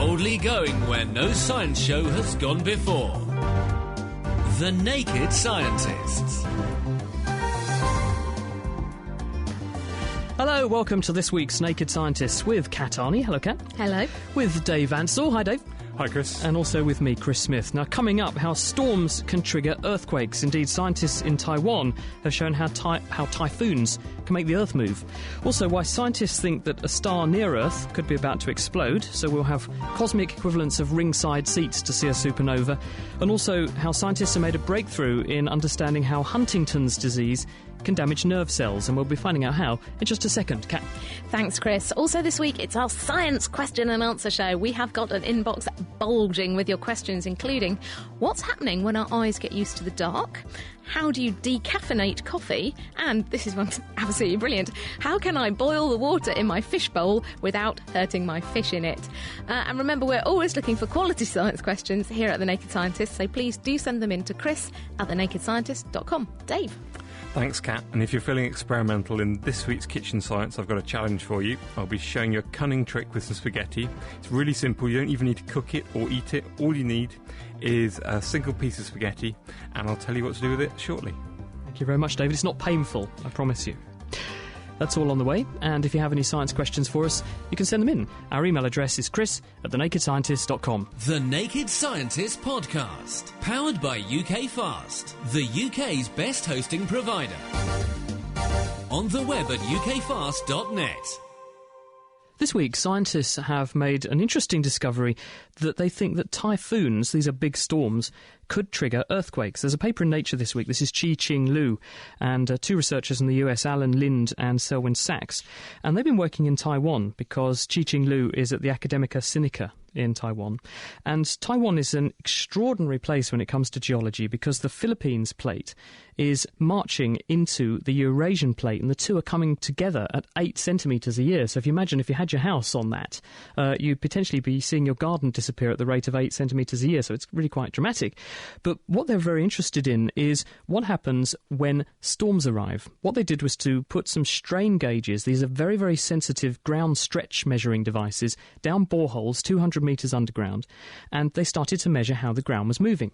Boldly going where no science show has gone before. The Naked Scientists. Hello, welcome to this week's Naked Scientists with Kat Arney. Hello, Kat. Hello. With Dave Ansell. Hi, Dave. Hi, Chris. And also with me, Chris Smith. Now, coming up, how storms can trigger earthquakes. Indeed, scientists in Taiwan have shown how typhoons can make the Earth move. Also, why scientists think that a star near Earth could be about to explode. So we'll have cosmic equivalents of ringside seats to see a supernova. And also, how scientists have made a breakthrough in understanding how Huntington's disease can damage nerve cells, and we'll be finding out how in just a second. Kat. Thanks, Chris. Also this week, it's our science question and answer show. We have got an inbox bulging with your questions, including what's happening when our eyes get used to the dark? How do you decaffeinate coffee? And this is one's absolutely brilliant. How can I boil the water in my fish bowl without hurting my fish in it? And remember, we're always looking for quality science questions here at The Naked Scientist, so please do send them in to chris@thenakedscientist.com. Dave. Thanks, Kat. And if you're feeling experimental in this week's Kitchen Science, I've got a challenge for you. I'll be showing you a cunning trick with some spaghetti. It's really simple. You don't even need to cook it or eat it. All you need is a single piece of spaghetti, and I'll tell you what to do with it shortly. Thank you very much, David. It's not painful, I promise you. That's all on the way, and if you have any science questions for us, you can send them in. Our email address is chris@thenakedscientist.com. The Naked Scientist Podcast, powered by UK Fast, the UK's best hosting provider. On the web at ukfast.net. This week, scientists have made an interesting discovery that they think that typhoons, these are big storms, could trigger earthquakes. There's a paper in Nature this week. This is Chi-Ching Liu and two researchers in the US, Alan Lind and Selwyn Sachs. And they've been working in Taiwan because Chi-Ching Liu is at the Academia Sinica in Taiwan. And Taiwan is an extraordinary place when it comes to geology because the Philippines plate is marching into the Eurasian plate, and the two are coming together at 8 centimetres a year. So if you imagine if you had your house on that, you'd potentially be seeing your garden disappear at the rate of 8 centimetres a year. So it's really quite dramatic. But what they're very interested in is what happens when storms arrive. What they did was to put some strain gauges, these are very, very sensitive ground stretch measuring devices, down boreholes 200 metres underground, and they started to measure how the ground was moving.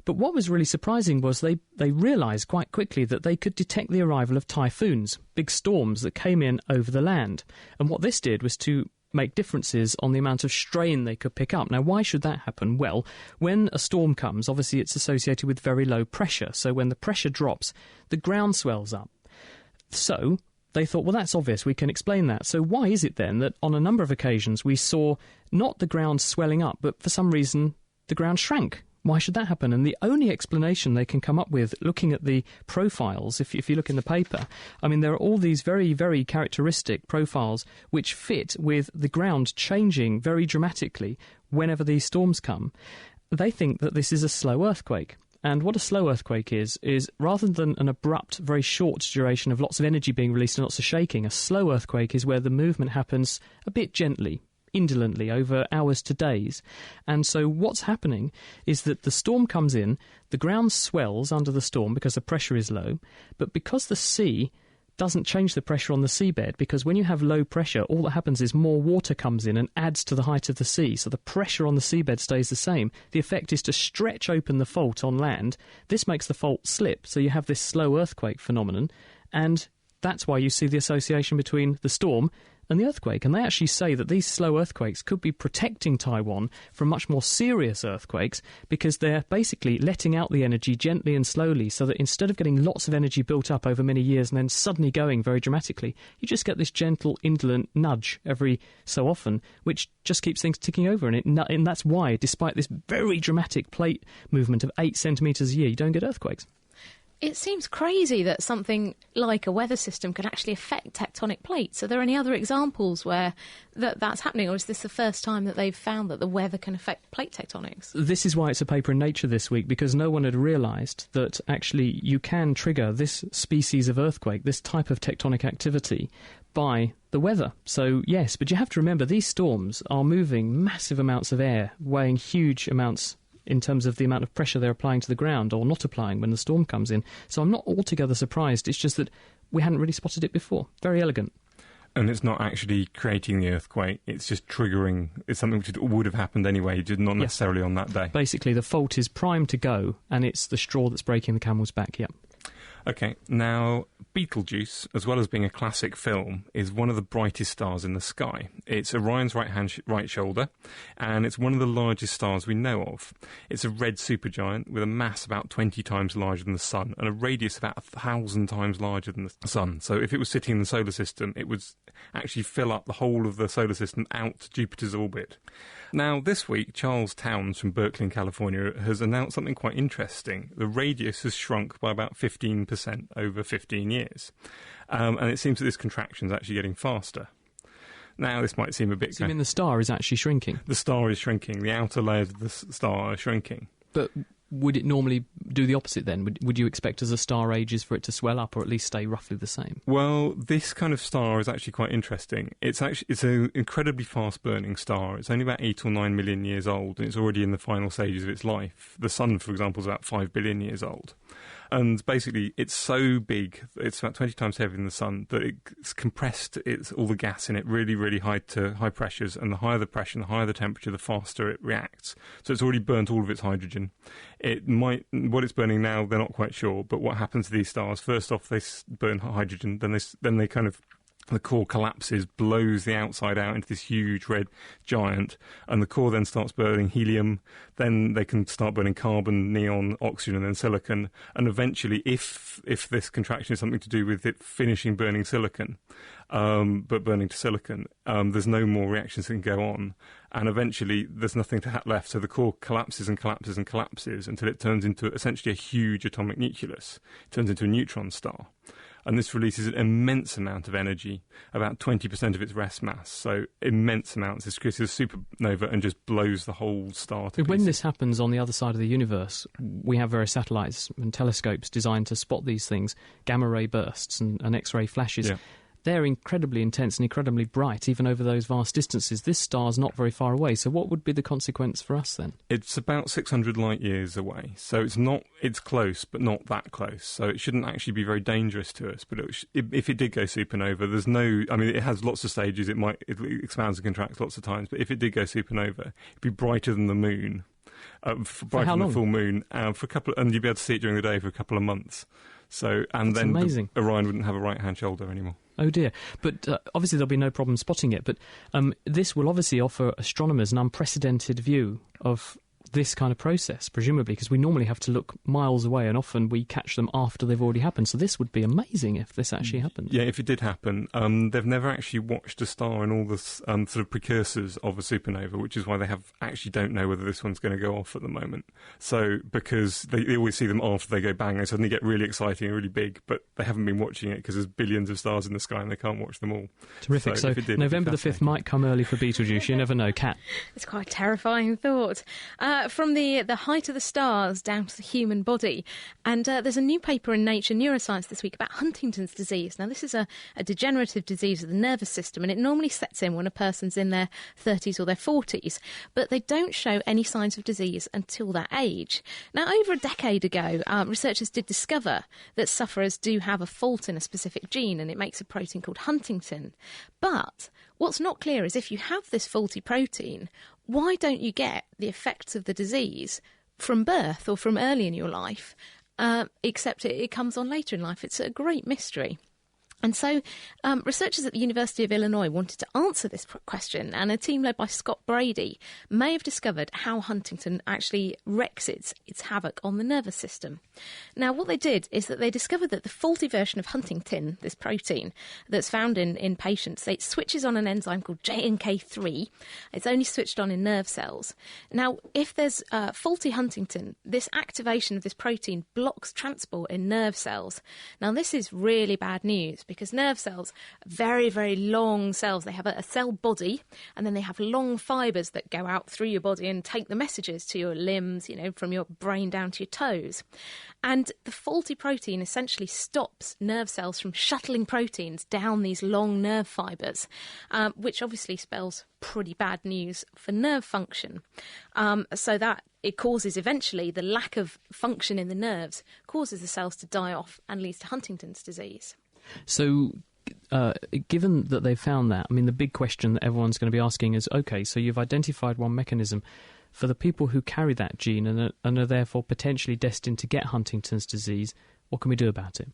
But what was really surprising was they realised quite quickly that they could detect the arrival of typhoons, big storms that came in over the land. And what this did was to make differences on the amount of strain they could pick up. Now, why should that happen? Well, when a storm comes, obviously it's associated with very low pressure. So when the pressure drops, the ground swells up. So they thought, well, that's obvious, we can explain that. So why is it then that on a number of occasions we saw not the ground swelling up, but for some reason the ground shrank? Why should that happen? And the only explanation they can come up with, looking at the profiles, if you look in the paper, I mean, there are all these very, very characteristic profiles which fit with the ground changing very dramatically whenever these storms come. They think that this is a slow earthquake. And what a slow earthquake is rather than an abrupt, very short duration of lots of energy being released and lots of shaking, a slow earthquake is where the movement happens a bit gently, indolently, over hours to days. And so what's happening is that the storm comes in, the ground swells under the storm because the pressure is low, but because the sea doesn't change the pressure on the seabed, because when you have low pressure, all that happens is more water comes in and adds to the height of the sea, so the pressure on the seabed stays the same. The effect is to stretch open the fault on land. This makes the fault slip, so you have this slow earthquake phenomenon, and that's why you see the association between the storm and the earthquake. And they actually say that these slow earthquakes could be protecting Taiwan from much more serious earthquakes, because they're basically letting out the energy gently and slowly, so that instead of getting lots of energy built up over many years and then suddenly going very dramatically, you just get this gentle, indolent nudge every so often, which just keeps things ticking over. And that's why, despite this very dramatic plate movement of 8 centimetres a year, you don't get earthquakes. It seems crazy that something like a weather system can actually affect tectonic plates. Are there any other examples where that's happening, or is this the first time that they've found that the weather can affect plate tectonics? This is why it's a paper in Nature this week, because no one had realised that actually you can trigger this species of earthquake, this type of tectonic activity, by the weather. So, yes, but you have to remember these storms are moving massive amounts of air, weighing huge amounts in terms of the amount of pressure they're applying to the ground or not applying when the storm comes in. So I'm not altogether surprised. It's just that we hadn't really spotted it before. Very elegant. And it's not actually creating the earthquake, it's just triggering. It's something which would have happened anyway, just not necessarily on that day. Basically, the fault is primed to go, and it's the straw that's breaking the camel's back, yep. OK, now, Betelgeuse, as well as being a classic film, is one of the brightest stars in the sky. It's Orion's right shoulder, and it's one of the largest stars we know of. It's a red supergiant with a mass about 20 times larger than the Sun, and a radius about 1,000 times larger than the Sun. So if it was sitting in the solar system, it would actually fill up the whole of the solar system out to Jupiter's orbit. Now, this week, Charles Towns from Berkeley in California has announced something quite interesting. The radius has shrunk by about 15% over 15 years. And it seems that this contraction is actually getting faster. Now, this might seem a bit... So you mean the star is actually shrinking? The star is shrinking. The outer layers of the star are shrinking. But would it normally do the opposite then? Would you expect as a star ages for it to swell up or at least stay roughly the same? Well, this kind of star is actually quite interesting. It's an incredibly fast-burning star. It's only about 8 or 9 million years old, and it's already in the final stages of its life. The Sun, for example, is about 5 billion years old. And basically, it's so big, it's about 20 times heavier than the Sun, that it's compressed all the gas in it really, really high pressures, and the higher the pressure and the higher the temperature, the faster it reacts. So it's already burnt all of its hydrogen. What it's burning now, they're not quite sure, but what happens to these stars, first off, they burn hydrogen, then they kind of... The core collapses, blows the outside out into this huge red giant, and the core then starts burning helium. Then they can start burning carbon, neon, oxygen, and then silicon. And eventually, if this contraction is something to do with it finishing burning silicon, but burning to silicon, there's no more reactions that can go on. And eventually, there's nothing left. So the core collapses and collapses and collapses until it turns into essentially a huge atomic nucleus. It turns into a neutron star. And this releases an immense amount of energy, about 20% of its rest mass. So immense amounts. This creates a supernova and just blows the whole star to pieces. When this happens on the other side of the universe, we have various satellites and telescopes designed to spot these things, gamma-ray bursts and X-ray flashes. Yeah. They're incredibly intense and incredibly bright, even over those vast distances. This star's not very far away, so what would be the consequence for us then? It's about 600 light years away, so it's close, but not that close. So it shouldn't actually be very dangerous to us. But if it did go supernova, it has lots of stages. It expands and contracts lots of times. But if it did go supernova, it'd be brighter than the moon, brighter than the full moon, for a couple, and you'd be able to see it during the day for a couple of months. So, and That's then amazing. Orion wouldn't have a right-hand shoulder anymore. Oh dear. But obviously there'll be no problem spotting it. But this will obviously offer astronomers an unprecedented view of this kind of process, presumably, because we normally have to look miles away and often we catch them after they've already happened. So this would be amazing if this actually happened. Yeah, if it did happen. They've never actually watched a star and all the sort of precursors of a supernova, which is why they actually don't know whether this one's going to go off at the moment. So, because they always see them after they go bang, they suddenly get really exciting and really big, but they haven't been watching it because there's billions of stars in the sky and they can't watch them all. Terrific. So November the 5th might come early for Betelgeuse. You never know, Kat. It's quite a terrifying thought. From the height of the stars down to the human body. And there's a new paper in Nature Neuroscience this week about Huntington's disease. Now, this is a degenerative disease of the nervous system, and it normally sets in when a person's in their 30s or their 40s. But they don't show any signs of disease until that age. Now, over a decade ago, researchers did discover that sufferers do have a fault in a specific gene, and it makes a protein called Huntington. But what's not clear is if you have this faulty protein, why don't you get the effects of the disease from birth or from early in your life, except it comes on later in life? It's a great mystery. And so researchers at the University of Illinois wanted to answer this question, and a team led by Scott Brady may have discovered how Huntington actually wreaks its havoc on the nervous system. Now, what they did is that they discovered that the faulty version of Huntingtin, this protein that's found in patients, it switches on an enzyme called JNK3. It's only switched on in nerve cells. Now, if there's faulty Huntingtin, this activation of this protein blocks transport in nerve cells. Now, this is really bad news, because nerve cells are very, very long cells. They have a cell body, and then they have long fibres that go out through your body and take the messages to your limbs, from your brain down to your toes. And the faulty protein essentially stops nerve cells from shuttling proteins down these long nerve fibres, which obviously spells pretty bad news for nerve function. So that it causes eventually the lack of function in the nerves, causes the cells to die off and leads to Huntington's disease. So given that they've found that, I mean, the big question that everyone's going to be asking is, OK, so you've identified one mechanism. For the people who carry that gene and are therefore potentially destined to get Huntington's disease, what can we do about it?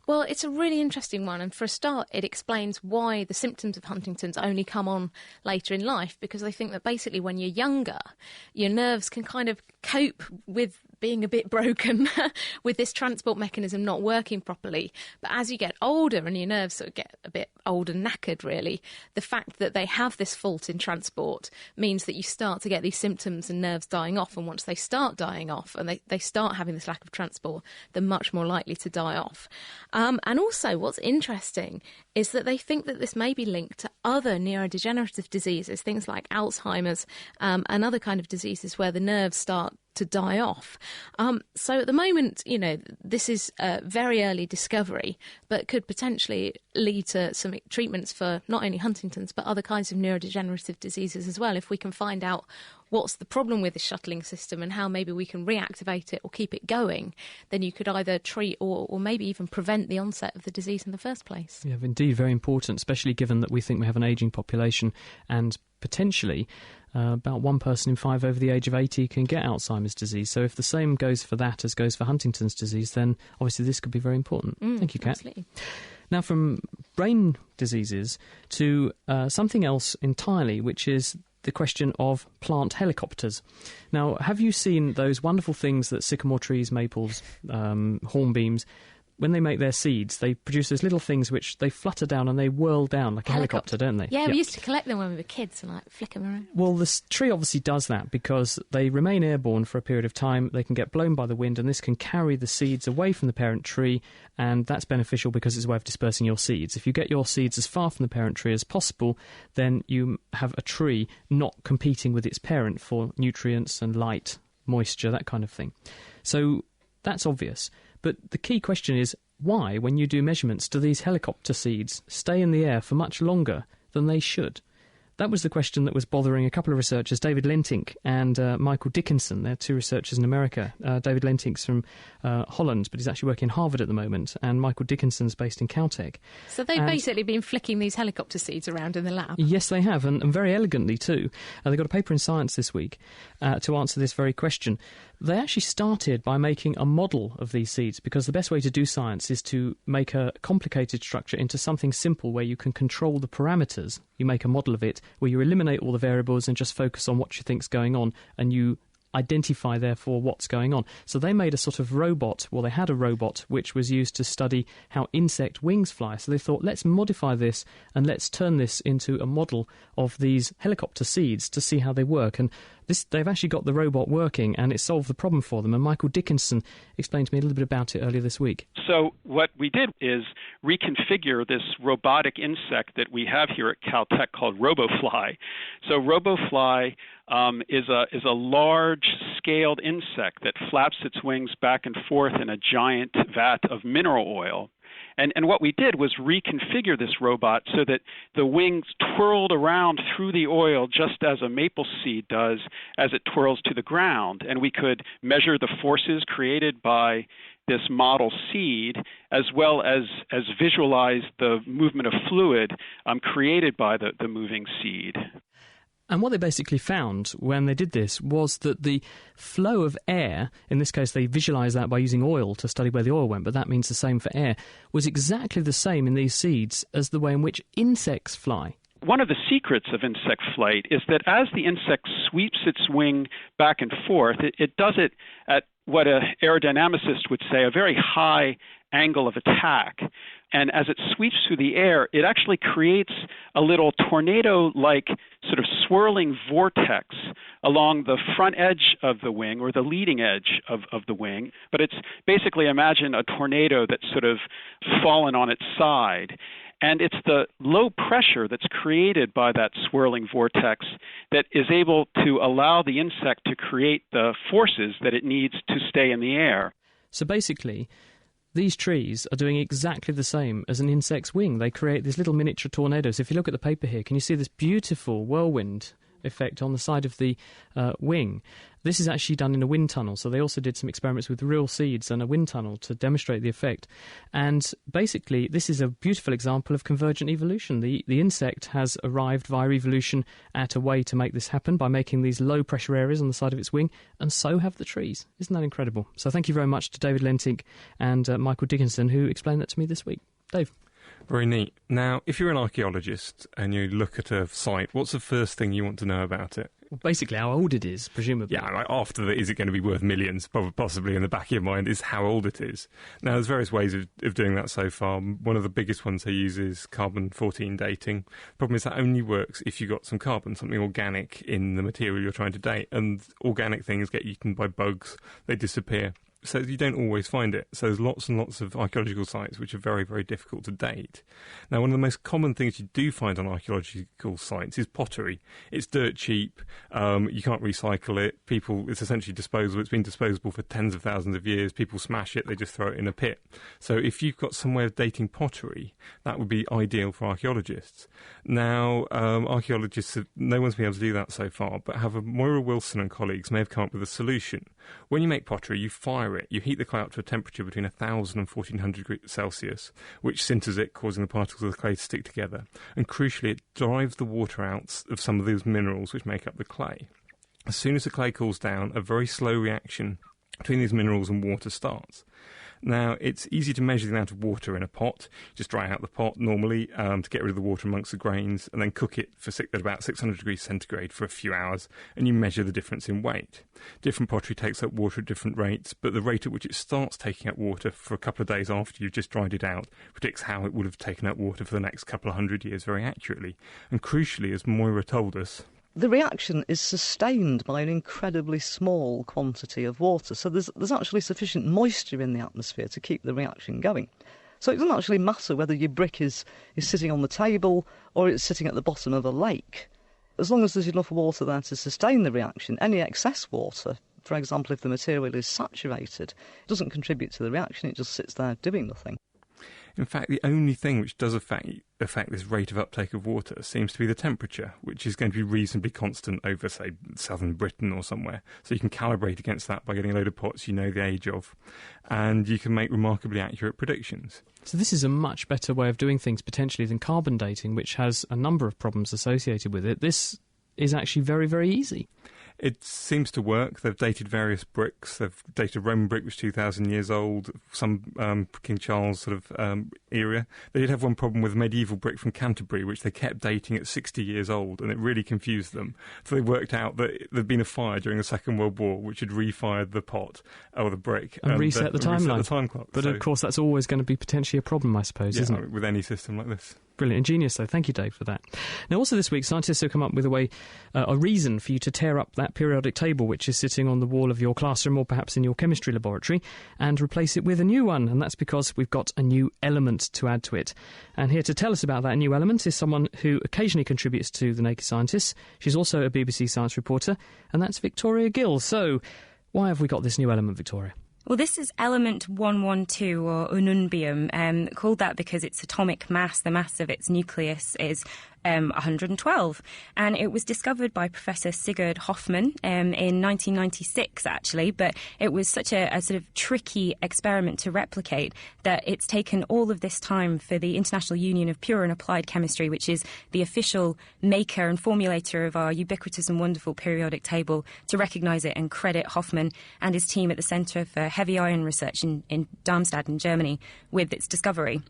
Well, it's a really interesting one. And for a start, it explains why the symptoms of Huntington's only come on later in life, because I think that basically when you're younger, your nerves can kind of cope with being a bit broken with this transport mechanism not working properly. But as you get older and your nerves sort of get a bit old and knackered, really, the fact that they have this fault in transport means that you start to get these symptoms and nerves dying off. And once they start dying off and they start having this lack of transport, they're much more likely to die off. And also what's interesting is that they think that this may be linked to other neurodegenerative diseases, things like Alzheimer's and other kind of diseases where the nerves start to die off. So at the moment, this is a very early discovery, but could potentially lead to some treatments for not only Huntington's, but other kinds of neurodegenerative diseases as well. If we can find out what's the problem with the shuttling system and how maybe we can reactivate it or keep it going, then you could either treat or maybe even prevent the onset of the disease in the first place. Yeah, indeed, very important, especially given that we think we have an ageing population and potentially about 1 person in 5 over the age of 80 can get Alzheimer's disease. So if the same goes for that as goes for Huntington's disease, then obviously this could be very important. Thank you, Kat. Absolutely. Now, from brain diseases to something else entirely, which is the question of plant helicopters. Now, have you seen those wonderful things that sycamore trees, maples, hornbeams, when they make their seeds, they produce those little things which they flutter down and they whirl down like a helicopter, don't they? Yeah, we used to collect them when we were kids and flick them around. Well, this tree obviously does that because they remain airborne for a period of time. They can get blown by the wind, and this can carry the seeds away from the parent tree, and that's beneficial because it's a way of dispersing your seeds. If you get your seeds as far from the parent tree as possible, then you have a tree not competing with its parent for nutrients and light, moisture, that kind of thing. So that's obvious. But the key question is, why, when you do measurements, do these helicopter seeds stay in the air for much longer than they should? That was the question that was bothering a couple of researchers, David Lentink and Michael Dickinson. They're 2 researchers in America. David Lentink's from Holland, but he's actually working in Harvard at the moment, and Michael Dickinson's based in Caltech. So they've basically been flicking these helicopter seeds around in the lab? Yes, they have, and very elegantly too. They got a paper in Science this week to answer this very question. They actually started by making a model of these seeds, because the best way to do science is to make a complicated structure into something simple where you can control the parameters. You make a model of it where you eliminate all the variables and just focus on what you think's going on, and you identify, therefore, what's going on. So they made a sort of robot, well, they had a robot which was used to study how insect wings fly. So they thought, let's modify this and let's turn this into a model of these helicopter seeds to see how they work. And they've actually got the robot working, and it solved the problem for them. And Michael Dickinson explained to me a little bit about it earlier this week. So what we did is reconfigure this robotic insect that we have here at Caltech called RoboFly. So RoboFly is a large-scaled insect that flaps its wings back and forth in a giant vat of mineral oil. And what we did was reconfigure this robot so that the wings twirled around through the oil just as a maple seed does as it twirls to the ground. And we could measure the forces created by this model seed, as well as visualize the movement of fluid created by the moving seed. And what they basically found when they did this was that the flow of air, in this case they visualised that by using oil to study where the oil went, but that means the same for air, was exactly the same in these seeds as the way in which insects fly. One of the secrets of insect flight is that as the insect sweeps its wing back and forth, it does it at what an aerodynamicist would say a very high angle of attack. And as it sweeps through the air, it actually creates a little tornado-like sort of swirling vortex along the front edge of the wing, or the leading edge of the wing. But it's basically, imagine a tornado that's sort of fallen on its side. And it's the low pressure that's created by that swirling vortex that is able to allow the insect to create the forces that it needs to stay in the air. So basically, these trees are doing exactly the same as an insect's wing. They create these little miniature tornadoes. If you look at the paper here, can you see this beautiful whirlwind effect on the side of the wing. This is actually done in a wind tunnel, so they also did some experiments with real seeds and a wind tunnel to demonstrate the effect. And basically, this is a beautiful example of convergent evolution. The insect has arrived via evolution at a way to make this happen by making these low-pressure areas on the side of its wing, and so have the trees. Isn't that incredible? So thank you very much to David Lentink and Michael Dickinson, who explained that to me this week. Dave? Very neat. Now, if you're an archaeologist and you look at a site, what's the first thing you want to know about it? Well, basically how old it is, presumably. Yeah, like after that, is it going to be worth millions? Possibly in the back of your mind is how old it is. Now, there's various ways of doing that so far. One of the biggest ones they use is carbon-14 dating. Problem is that only works if you've got some carbon, something organic in the material you're trying to date. And organic things get eaten by bugs, they disappear. So you don't always find it. So there's lots and lots of archaeological sites which are very, very difficult to date. Now, one of the most common things you do find on archaeological sites is pottery. It's dirt cheap. You can't recycle it. It's essentially disposable. It's been disposable for tens of thousands of years. People smash it. They just throw it in a pit. So if you've got some way of dating pottery, that would be ideal for archaeologists. Now, archaeologists, no one's been able to do that so far, but Moira Wilson and colleagues may have come up with a solution. When you make pottery, you fire it. You heat the clay up to a temperature between 1,000 and 1,400 degrees Celsius, which sinters it, causing the particles of the clay to stick together. And crucially, it drives the water out of some of those minerals which make up the clay. As soon as the clay cools down, a very slow reaction between these minerals and water starts. Now, it's easy to measure the amount of water in a pot. Just dry out the pot normally to get rid of the water amongst the grains, and then cook it at about 600 degrees centigrade for a few hours, and you measure the difference in weight. Different pottery takes up water at different rates, but the rate at which it starts taking up water for a couple of days after you've just dried it out predicts how it would have taken up water for the next couple of hundred years very accurately. And crucially, as Moira told us, the reaction is sustained by an incredibly small quantity of water. So there's actually sufficient moisture in the atmosphere to keep the reaction going. So it doesn't actually matter whether your brick is sitting on the table or it's sitting at the bottom of a lake. As long as there's enough water there to sustain the reaction, any excess water, for example, if the material is saturated, doesn't contribute to the reaction, it just sits there doing nothing. In fact, the only thing which does affect this rate of uptake of water seems to be the temperature, which is going to be reasonably constant over, say, southern Britain or somewhere. So you can calibrate against that by getting a load of pots you know the age of, and you can make remarkably accurate predictions. So this is a much better way of doing things, potentially, than carbon dating, which has a number of problems associated with it. This is actually very, very easy. It seems to work. They've dated various bricks. They've dated Roman brick, which is 2,000 years old, some King Charles sort of era. They did have one problem with medieval brick from Canterbury, which they kept dating at 60 years old, and it really confused them. So they worked out that there'd been a fire during the Second World War, which had refired the pot, or the brick. And reset the timeline. Reset the time clock. But of course, that's always going to be potentially a problem, I suppose, isn't it? With any system like this. Brilliant. Ingenious, though. Thank you, Dave, for that. Now, also this week, scientists have come up with a reason for you to tear up that periodic table which is sitting on the wall of your classroom or perhaps in your chemistry laboratory and replace it with a new one. And that's because we've got a new element to add to it. And here to tell us about that new element is someone who occasionally contributes to The Naked Scientists. She's also a BBC science reporter, and that's Victoria Gill. So, why have we got this new element, Victoria? Well, this is element 112, or ununbium, called that because its atomic mass, the mass of its nucleus, is 112. And it was discovered by Professor Sigurd Hoffmann in 1996, actually. But it was such a sort of tricky experiment to replicate that it's taken all of this time for the International Union of Pure and Applied Chemistry, which is the official maker and formulator of our ubiquitous and wonderful periodic table, to recognise it and credit Hoffmann and his team at the Centre for Heavy Ion Research in Darmstadt in Germany with its discovery.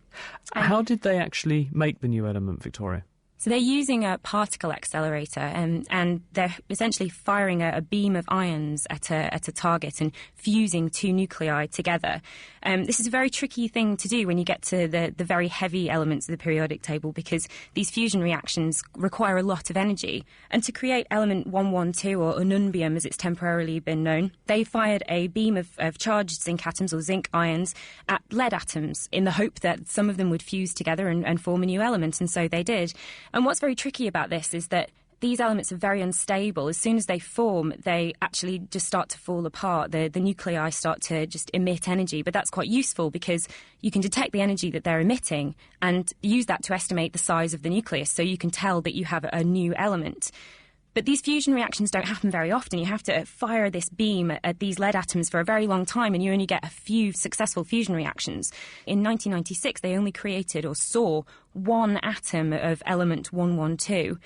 How did they actually make the new element, Victoria? So they're using a particle accelerator, and they're essentially firing a beam of ions at a target and fusing two nuclei together. This is a very tricky thing to do when you get to the very heavy elements of the periodic table, because these fusion reactions require a lot of energy. And to create element 112, or ununbium as it's temporarily been known, they fired a beam of charged zinc atoms, or zinc ions, at lead atoms in the hope that some of them would fuse together and form a new element, and so they did. And what's very tricky about this is that these elements are very unstable. As soon as they form, they actually just start to fall apart. The nuclei start to just emit energy. But that's quite useful because you can detect the energy that they're emitting and use that to estimate the size of the nucleus, so you can tell that you have a new element. But these fusion reactions don't happen very often. You have to fire this beam at these lead atoms for a very long time, and you only get a few successful fusion reactions. In 1996, they only created or saw one atom of element 112.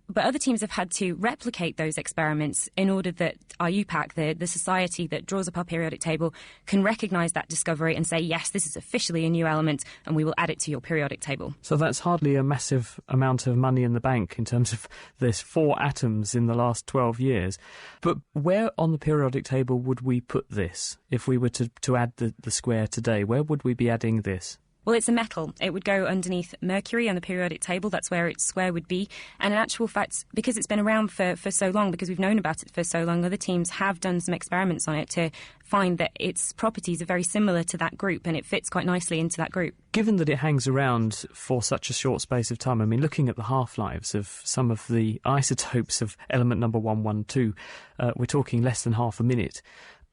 But other teams have had to replicate those experiments in order that IUPAC, the society that draws up our periodic table, can recognise that discovery and say, yes, this is officially a new element and we will add it to your periodic table. So that's hardly a massive amount of money in the bank in terms of there's 4 atoms in the last 12 years. But where on the periodic table would we put this? If we were to add the square today, where would we be adding this? Well, it's a metal. It would go underneath Mercury on the periodic table. That's where its square would be. And in actual fact, because it's been around for so long, because we've known about it for so long, other teams have done some experiments on it to find that its properties are very similar to that group, and it fits quite nicely into that group. Given that it hangs around for such a short space of time, I mean, looking at the half-lives of some of the isotopes of element number 112, we're talking less than half a minute.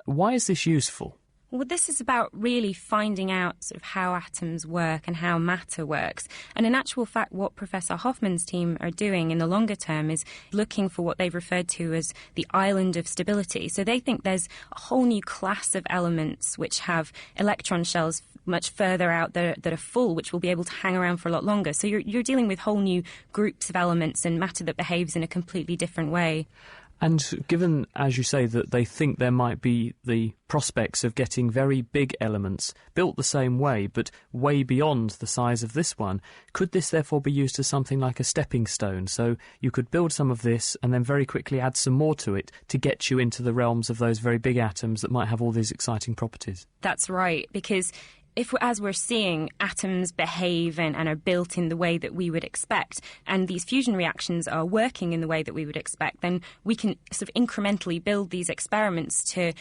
Why is this useful? Well, this is about really finding out sort of how atoms work and how matter works. And in actual fact, what Professor Hoffman's team are doing in the longer term is looking for what they've referred to as the island of stability. So they think there's a whole new class of elements which have electron shells much further out that are full, which will be able to hang around for a lot longer. So you're dealing with whole new groups of elements and matter that behaves in a completely different way. And given, as you say, that they think there might be the prospects of getting very big elements built the same way, but way beyond the size of this one, could this therefore be used as something like a stepping stone? So you could build some of this and then very quickly add some more to it to get you into the realms of those very big atoms that might have all these exciting properties. That's right, because if, as we're seeing, atoms behave and are built in the way that we would expect, and these fusion reactions are working in the way that we would expect, then we can sort of incrementally build these experiments to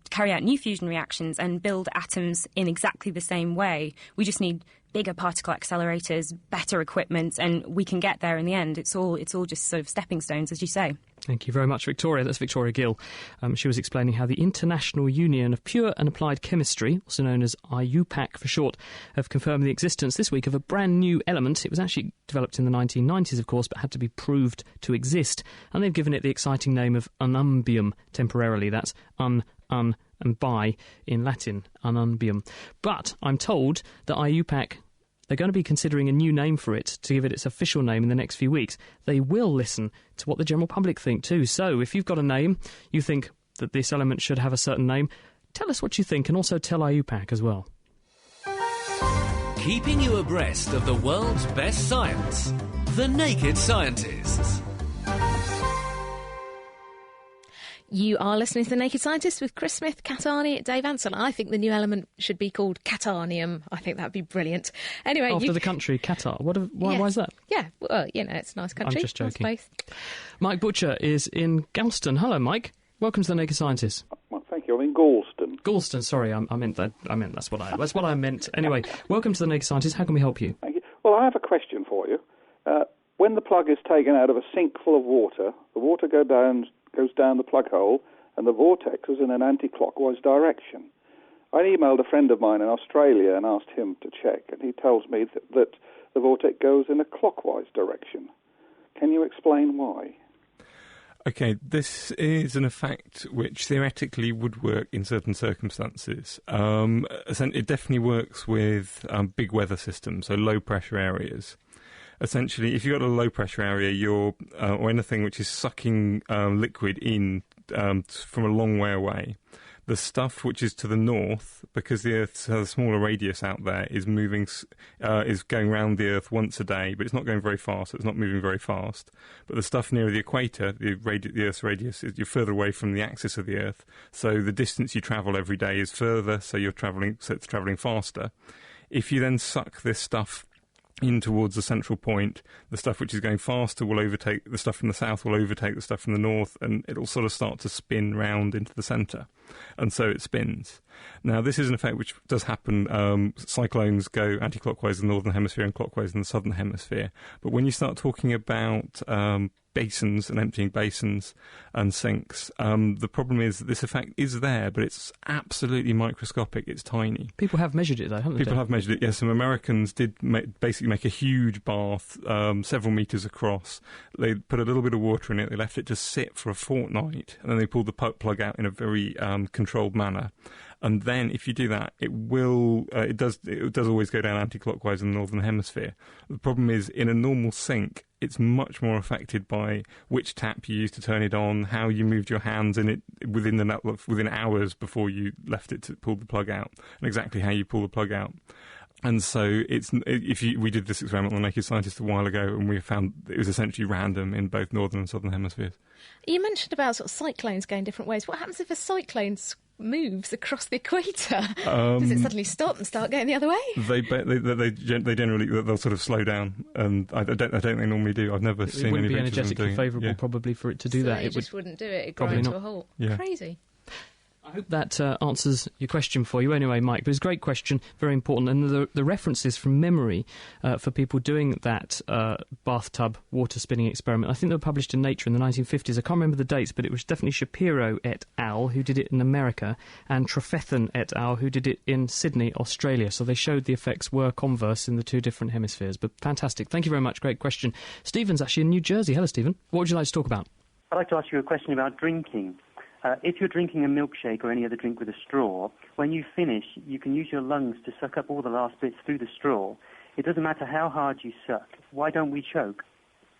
carry out new fusion reactions and build atoms in exactly the same way. We just need bigger particle accelerators, better equipment, and we can get there in the end. It's all just sort of stepping stones, as you say. Thank you very much, Victoria. That's Victoria Gill. She was explaining how the International Union of Pure and Applied Chemistry, also known as IUPAC for short, have confirmed the existence this week of a brand new element. It was actually developed in the 1990s, of course, but had to be proved to exist. And they've given it the exciting name of ununbium temporarily. That's un, and bi in Latin, ununbium. But I'm told that IUPAC, they're going to be considering a new name for it to give it its official name in the next few weeks. They will listen to what the general public think too. So if you've got a name, you think that this element should have a certain name, tell us what you think, and also tell IUPAC as well. Keeping you abreast of the world's best science. The Naked Scientists. You are listening to The Naked Scientist with Chris Smith, Kat Arney, Dave Ansell. I think the new element should be called Catanium. I think that'd be brilliant. Anyway, after the country, Qatar. Why is that? Yeah, well, it's a nice country. I'm just joking. Nice place. Mike Butcher is in Galston. Hello, Mike. Welcome to The Naked Scientist. Well, thank you. I'm in Galston. Galston. Sorry, I meant that. That's what I meant. Anyway, welcome to The Naked Scientist. How can we help you? Thank you. Well, I have a question for you. When the plug is taken out of a sink full of water, the water goes down the plug hole, and the vortex is in an anti-clockwise direction. I emailed a friend of mine in Australia and asked him to check, and he tells me that the vortex goes in a clockwise direction. Can you explain why? Okay, this is an effect which theoretically would work in certain circumstances. It definitely works with big weather systems, so low-pressure areas. Essentially, if you've got a low-pressure area, or anything which is sucking liquid in from a long way away, the stuff which is to the north, because the Earth has a smaller radius out there, is going around the Earth once a day, but it's not going very fast, so it's not moving very fast. But the stuff near the equator, the Earth's radius, you're further away from the axis of the Earth, so the distance you travel every day is further, so it's travelling faster. If you then suck this stuff in towards the central point, the stuff which is going faster will overtake the stuff from the south, will overtake the stuff from the north, and it'll sort of start to spin round into the centre. And so it spins. Now, this is an effect which does happen. Cyclones go anti-clockwise in the northern hemisphere and clockwise in the southern hemisphere. But when you start talking about basins and emptying basins and sinks. The problem is that this effect is there, but it's absolutely microscopic. It's tiny. People have measured it, though, haven't they? People have measured it, yes. Some Americans did basically make a huge bath, several metres across. They put a little bit of water in it. They left it to sit for a fortnight, and then they pulled the plug out in a very controlled manner. And then, if you do that, it does always go down anti-clockwise in the northern hemisphere. The problem is, in a normal sink, it's much more affected by which tap you use to turn it on, how you moved your hands in it within hours before you left it to pull the plug out, and exactly how you pull the plug out. And so we did this experiment on Naked Scientist a while ago, and we found it was essentially random in both northern and southern hemispheres. You mentioned about sort of cyclones going different ways. What happens if a cyclone moves across the equator? Does it suddenly stop and start going the other way? They generally they'll sort of slow down, and I don't think they normally do. I've never seen any pictures of them doing it. It wouldn't be energetically favourable, probably, for it to do that. It just wouldn't do it. It'd probably grind not. to a halt. Yeah. Crazy. I hope that answers your question for you anyway, Mike. But it's a great question, very important. And the references from memory for people doing that bathtub water spinning experiment, I think they were published in Nature in the 1950s. I can't remember the dates, but it was definitely Shapiro et al. Who did it in America, and Trefethen et al. Who did it in Sydney, Australia. So they showed the effects were converse in the two different hemispheres. But fantastic. Thank you very much. Great question. Stephen's actually in New Jersey. Hello, Stephen. What would you like to talk about? I'd like to ask you a question about drinking. If you're drinking a milkshake or any other drink with a straw, when you finish, you can use your lungs to suck up all the last bits through the straw. It doesn't matter how hard you suck. Why don't we choke?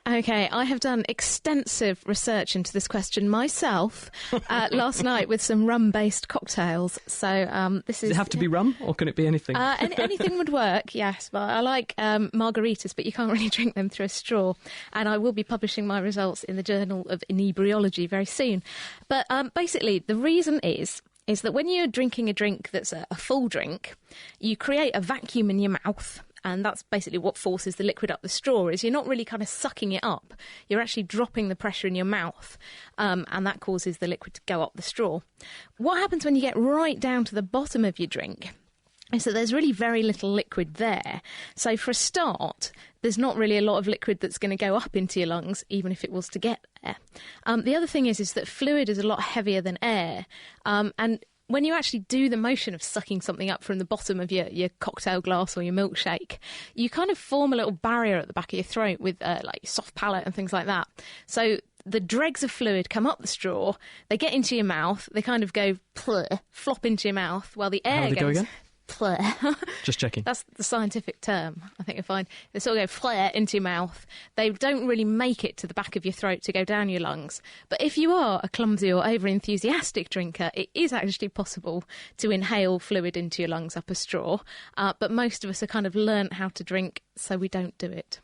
OK, I have done extensive research into this question myself last night with some rum-based cocktails. So this is... Does it have to be rum, or can it be anything? Anything would work, yes. But I like margaritas, but you can't really drink them through a straw. And I will be publishing my results in the Journal of Inebriology very soon. But basically, the reason is that when you're drinking a drink that's a full drink, you create a vacuum in your mouth. And that's basically what forces the liquid up the straw, is you're not really kind of sucking it up. You're actually dropping the pressure in your mouth, and that causes the liquid to go up the straw. What happens when you get right down to the bottom of your drink is that there's really very little liquid there. So for a start, there's not really a lot of liquid that's going to go up into your lungs, even if it was to get there. The other thing is that fluid is a lot heavier than air, and when you actually do the motion of sucking something up from the bottom of your cocktail glass or your milkshake, you kind of form a little barrier at the back of your throat with like your soft palate and things like that. So the dregs of fluid come up the straw, they get into your mouth, they kind of go flop into your mouth, while the air How did it go again? Just checking. That's the scientific term, I think you'll find. They sort of go flare into your mouth. They don't really make it to the back of your throat to go down your lungs. But if you are a clumsy or over-enthusiastic drinker, it is actually possible to inhale fluid into your lungs up a straw. But most of us have kind of learnt how to drink, so we don't do it.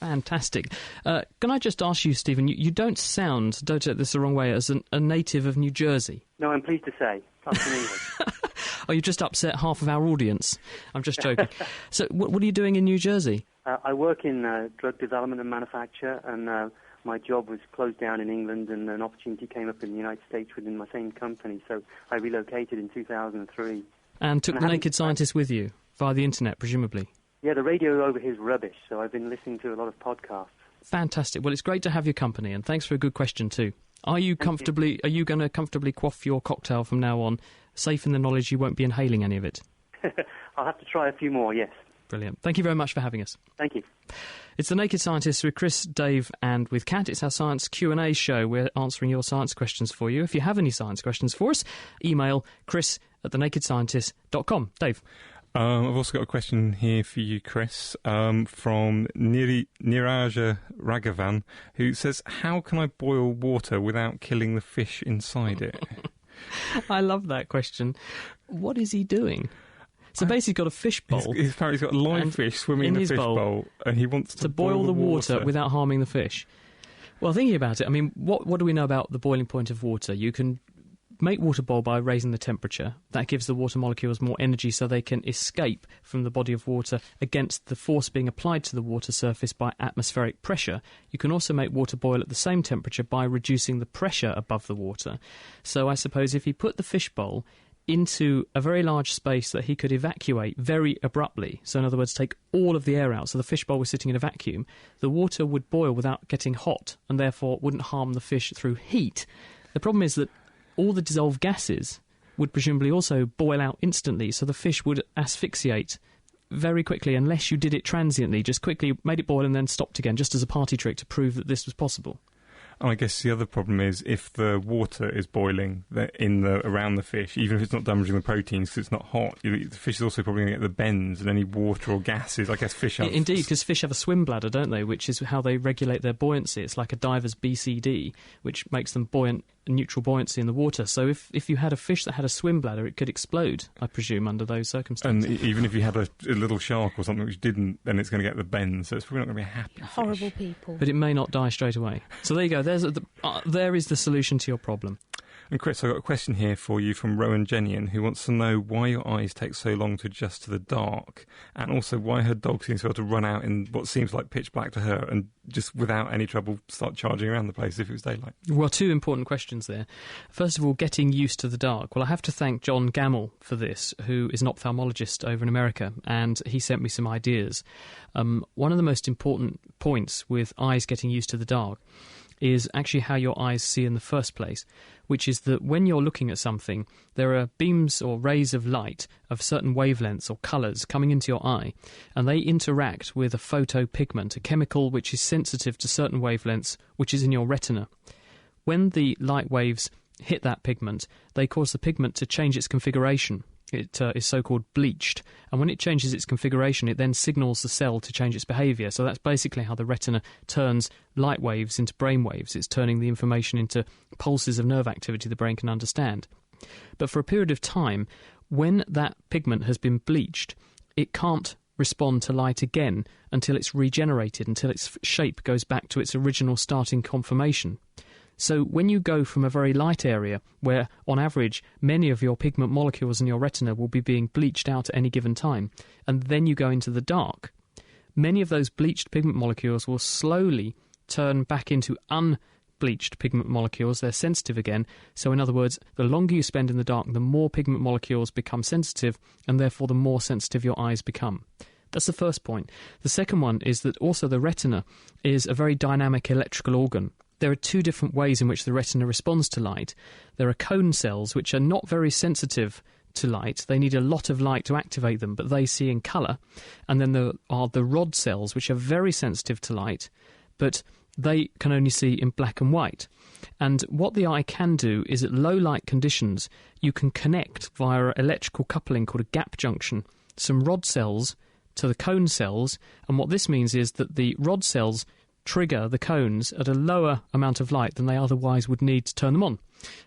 Fantastic. Can I just ask you, Stephen, you don't sound, don't take this the wrong way, as a native of New Jersey. No, I'm pleased to say. I'm from England. Oh, you just upset half of our audience. I'm just joking. So what are you doing in New Jersey? I work in drug development and manufacture, and my job was closed down in England, and an opportunity came up in the United States within my same company, so I relocated in 2003. And took the Naked Scientist with you, via the internet, presumably? Yeah, the radio over here is rubbish, so I've been listening to a lot of podcasts. Fantastic. Well, it's great to have your company, and thanks for a good question too. Are you going to comfortably quaff your cocktail from now on, safe in the knowledge you won't be inhaling any of it? I'll have to try a few more, yes. Brilliant. Thank you very much for having us. Thank you. It's The Naked Scientists with Chris, Dave and with Kat. It's our science Q&A show. We're answering your science questions for you. If you have any science questions for us, email chris@thenakedscientist.com. Dave? I've also got a question here for you, Chris, from Niraja Raghavan, who says, how can I boil water without killing the fish inside it? I love that question. What is he doing? So basically he's got a fish bowl. He's got a live fish swimming in a fish bowl, and he wants to boil the water without harming the fish. Well, thinking about it, I mean, what do we know about the boiling point of water? You can make water boil by raising the temperature. That gives the water molecules more energy so they can escape from the body of water against the force being applied to the water surface by atmospheric pressure. You can also make water boil at the same temperature by reducing the pressure above the water. So I suppose if you put the fish bowl into a very large space that he could evacuate very abruptly. So in other words, take all of the air out. So the fishbowl was sitting in a vacuum. The water would boil without getting hot and therefore wouldn't harm the fish through heat. The problem is that all the dissolved gases would presumably also boil out instantly, so the fish would asphyxiate very quickly unless you did it transiently, just quickly made it boil and then stopped again, just as a party trick to prove that this was possible. And I guess the other problem is if the water is boiling around the fish, even if it's not damaging the proteins because it's not hot, the fish is also probably going to get the bends and any water or gases. I guess fish have... Indeed, because fish have a swim bladder, don't they, which is how they regulate their buoyancy. It's like a diver's BCD, which makes them buoyant, neutral buoyancy in the water. So if you had a fish that had a swim bladder, it could explode, I presume, under those circumstances. And even if you had a little shark or something which didn't, then it's going to get the bends, so it's probably not going to be a happy fish. Horrible people. But it may not die straight away. So there you go. There is the solution to your problem. And Chris, I've got a question here for you from Rowan Jennian, who wants to know why your eyes take so long to adjust to the dark, and also why her dog seems to be able to run out in what seems like pitch black to her and just without any trouble start charging around the place if it was daylight. Well, two important questions there. First of all, getting used to the dark. Well, I have to thank John Gamble for this, who is an ophthalmologist over in America, and he sent me some ideas. One of the most important points with eyes getting used to the dark is actually how your eyes see in the first place, which is that when you're looking at something, there are beams or rays of light of certain wavelengths or colours coming into your eye, and they interact with a photopigment, a chemical which is sensitive to certain wavelengths, which is in your retina. When the light waves hit that pigment, they cause the pigment to change its configuration. It is so-called bleached, and when it changes its configuration, it then signals the cell to change its behaviour. So that's basically how the retina turns light waves into brain waves. It's turning the information into pulses of nerve activity the brain can understand. But for a period of time, when that pigment has been bleached, it can't respond to light again until it's regenerated, until its shape goes back to its original starting conformation. So when you go from a very light area, where on average many of your pigment molecules in your retina will be being bleached out at any given time, and then you go into the dark, many of those bleached pigment molecules will slowly turn back into unbleached pigment molecules. They're sensitive again. So in other words, the longer you spend in the dark, the more pigment molecules become sensitive, and therefore the more sensitive your eyes become. That's the first point. The second one is that also the retina is a very dynamic electrical organ. There are two different ways in which the retina responds to light. There are cone cells, which are not very sensitive to light. They need a lot of light to activate them, but they see in colour. And then there are the rod cells, which are very sensitive to light, but they can only see in black and white. And what the eye can do is at low light conditions, you can connect via electrical coupling called a gap junction some rod cells to the cone cells. And what this means is that the rod cells trigger the cones at a lower amount of light than they otherwise would need to turn them on.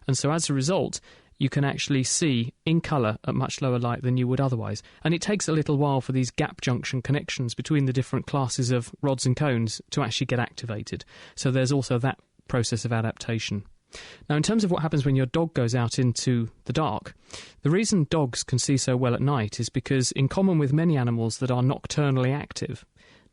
And so as a result, you can actually see in colour at much lower light than you would otherwise. And it takes a little while for these gap junction connections between the different classes of rods and cones to actually get activated. So there's also that process of adaptation. Now, in terms of what happens when your dog goes out into the dark, the reason dogs can see so well at night is because, in common with many animals that are nocturnally active,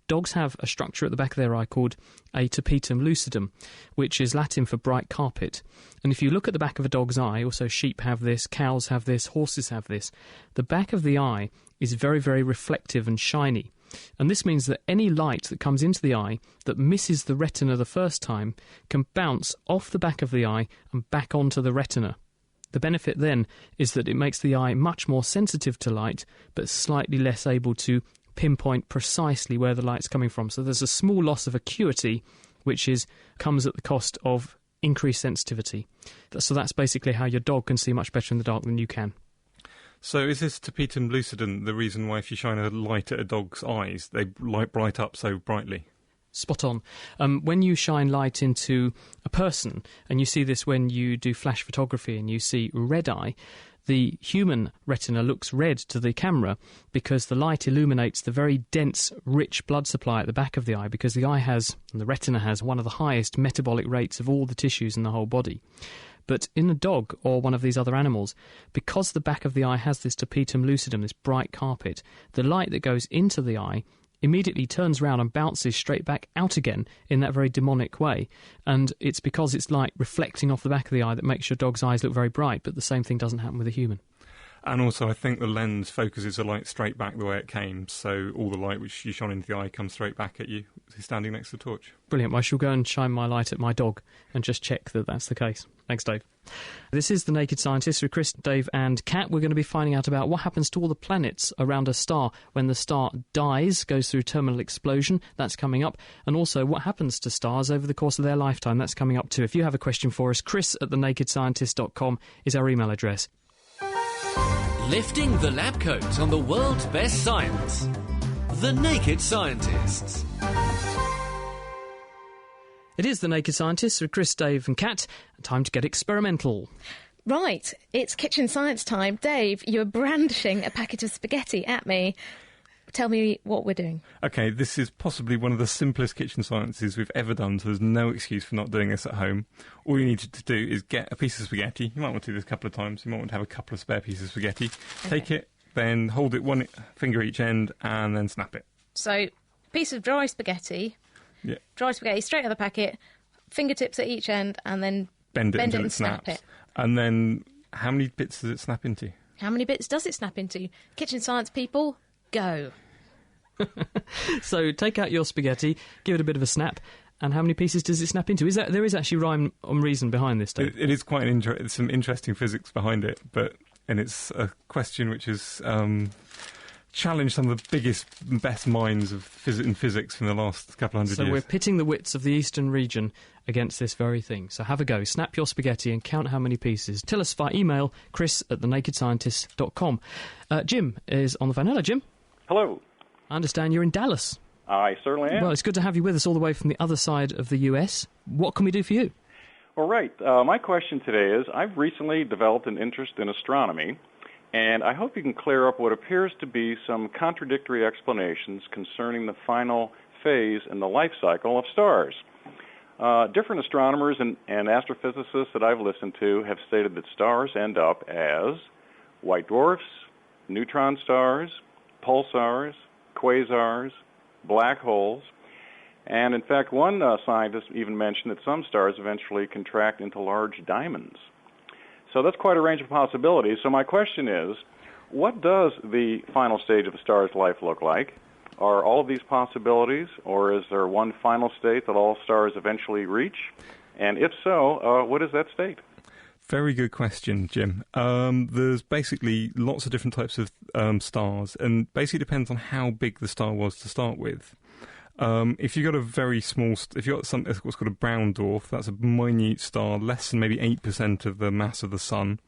dogs have a structure at the back of their eye called a tapetum lucidum, which is Latin for bright carpet. And if you look at the back of a dog's eye, also sheep have this, cows have this, horses have this, the back of the eye is very, very reflective and shiny. And this means that any light that comes into the eye that misses the retina the first time can bounce off the back of the eye and back onto the retina. The benefit then is that it makes the eye much more sensitive to light, but slightly less able to pinpoint precisely where the light's coming from. So there's a small loss of acuity, which comes at the cost of increased sensitivity. So that's basically how your dog can see much better in the dark than you can. So is this tapetum lucidum the reason why if you shine a light at a dog's eyes, they light bright up so brightly? Spot on. When you shine light into a person, and you see this when you do flash photography and you see red eye, the human retina looks red to the camera because the light illuminates the very dense, rich blood supply at the back of the eye, because the eye has, and the retina has, one of the highest metabolic rates of all the tissues in the whole body. But in a dog or one of these other animals, because the back of the eye has this tapetum lucidum, this bright carpet, the light that goes into the eye immediately turns round and bounces straight back out again in that very demonic way. And it's because it's light reflecting off the back of the eye that makes your dog's eyes look very bright, but the same thing doesn't happen with a human. And also, I think the lens focuses the light straight back the way it came, so all the light which you shone into the eye comes straight back at you standing next to the torch. Brilliant. I shall go and shine my light at my dog and just check that that's the case. Thanks, Dave. This is The Naked Scientists with Chris, Dave and Kat. We're going to be finding out about what happens to all the planets around a star when the star dies, goes through terminal explosion. That's coming up. And also what happens to stars over the course of their lifetime. That's coming up too. If you have a question for us, chris@thenakedscientist.com is our email address. Lifting the lab coat on the world's best science. The Naked Scientists. It is The Naked Scientists with Chris, Dave and Kat. Time to get experimental. Right, it's kitchen science time. Dave, you're brandishing a packet of spaghetti at me. Tell me what we're doing. OK, this is possibly one of the simplest kitchen sciences we've ever done, so there's no excuse for not doing this at home. All you need to do is get a piece of spaghetti. You might want to do this a couple of times. You might want to have a couple of spare pieces of spaghetti. Okay. Take it, then hold it one finger each end, and then snap it. So, piece of dry spaghetti. Yeah. Dry spaghetti straight out of the packet, fingertips at each end, and then bend it until and snap it. And then, how many bits does it snap into? How many bits does it snap into? Kitchen science people, go. So, take out your spaghetti, give it a bit of a snap, and how many pieces does it snap into? There is actually rhyme and reason behind this, Dave. It is quite some interesting physics behind it, and it's a question which has challenged some of the biggest and best minds of physics from the last couple hundred years. So we're pitting the wits of the eastern region against this very thing. So have a go. Snap your spaghetti and count how many pieces. Tell us via email, chris@thenakedscientist.com. Jim is on the phone. Hello, Jim. Hello. I understand you're in Dallas. I certainly am. Well, it's good to have you with us all the way from the other side of the US. What can we do for you? All right. My question today is, I've recently developed an interest in astronomy, and I hope you can clear up what appears to be some contradictory explanations concerning the final phase in the life cycle of stars. Different astronomers and astrophysicists that I've listened to have stated that stars end up as white dwarfs, neutron stars, pulsars, quasars, black holes, and in fact one scientist even mentioned that some stars eventually contract into large diamonds. So that's quite a range of possibilities. So my question is, what does the final stage of a star's life look like? Are all of these possibilities, or is there one final state that all stars eventually reach? And if so, what is that state? Very good question, Jim. There's basically lots of different types of stars, and basically depends on how big the star was to start with. If you've got a very small, if you've got what's called a brown dwarf, that's a minute star, less than maybe 8% of the mass of the sun.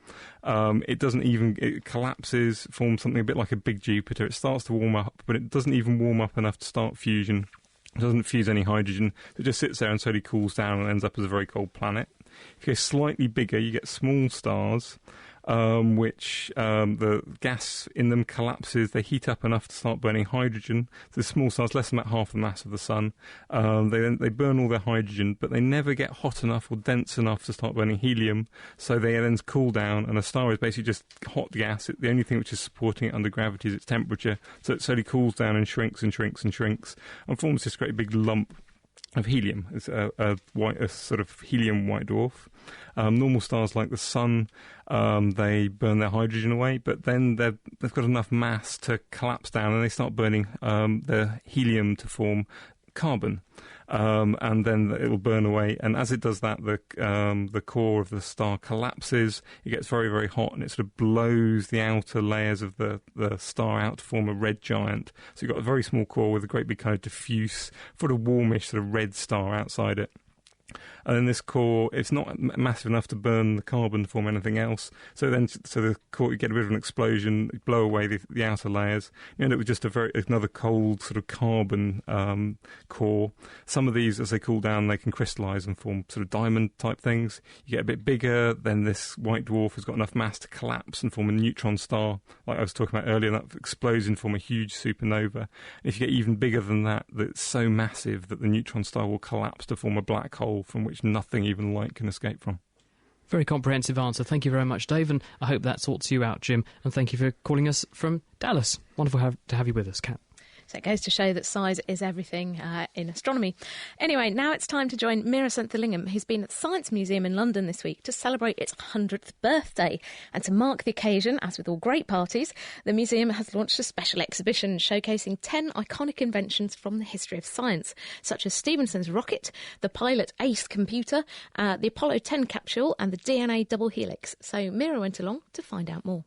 It collapses, forms something a bit like a big Jupiter. It starts to warm up, but it doesn't even warm up enough to start fusion. It doesn't fuse any hydrogen. It just sits there and slowly cools down and ends up as a very cold planet. If you go slightly bigger, you get small stars, which the gas in them collapses. They heat up enough to start burning hydrogen. So the small stars, less than about half the mass of the sun. They burn all their hydrogen, but they never get hot enough or dense enough to start burning helium. So they then cool down, and a star is basically just hot gas. The only thing which is supporting it under gravity is its temperature. So it slowly cools down and shrinks and shrinks and shrinks, and forms this great big lump of helium. It's a sort of helium white dwarf. Normal stars like the sun, they burn their hydrogen away, but then they've got enough mass to collapse down, and they start burning the helium to form carbon, and then it will burn away. And as it does that, the core of the star collapses. It gets very, very hot, and it sort of blows the outer layers of the star out to form a red giant. So you've got a very small core with a great big kind of diffuse, sort of warmish, sort of red star outside it. And then this core, it's not massive enough to burn the carbon to form anything else. So the core, you get a bit of an explosion, blow away the outer layers. You end up with just another cold sort of carbon core. Some of these, as they cool down, they can crystallise and form sort of diamond type things. You get a bit bigger, then this white dwarf has got enough mass to collapse and form a neutron star, like I was talking about earlier. That explodes and form a huge supernova. And if you get even bigger than that, that's so massive that the neutron star will collapse to form a black hole from which nothing, even light, can escape from. Very comprehensive answer. Thank you very much, Dave, and I hope that sorts you out, Jim. And thank you for calling us from Dallas. Wonderful to have you with us, Kat. So it goes to show that size is everything in astronomy. Anyway, now it's time to join Meera Senthilingam, who's been at the Science Museum in London this week to celebrate its 100th birthday. And to mark the occasion, as with all great parties, the museum has launched a special exhibition showcasing 10 iconic inventions from the history of science, such as Stephenson's rocket, the Pilot ACE computer, the Apollo 10 capsule and the DNA double helix. So Meera went along to find out more.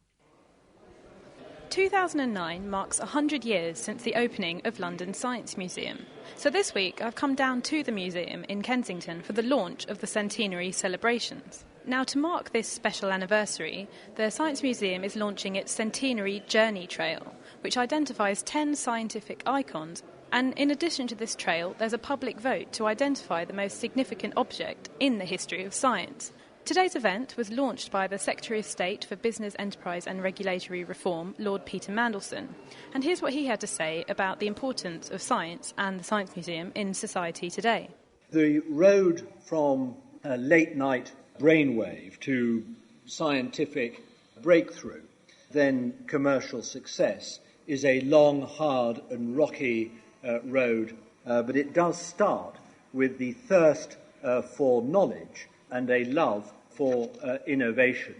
2009 marks 100 years since the opening of London's Science Museum. So this week I've come down to the museum in Kensington for the launch of the centenary celebrations. Now, to mark this special anniversary, the Science Museum is launching its Centenary Journey Trail, which identifies 10 scientific icons. And in addition to this trail, there's a public vote to identify the most significant object in the history of science. Today's event was launched by the Secretary of State for Business, Enterprise and Regulatory Reform, Lord Peter Mandelson. And here's what he had to say about the importance of science and the Science Museum in society today. The road from a late-night brainwave to scientific breakthrough, then commercial success, is a long, hard and rocky road, but it does start with the thirst for knowledge and a love for innovation.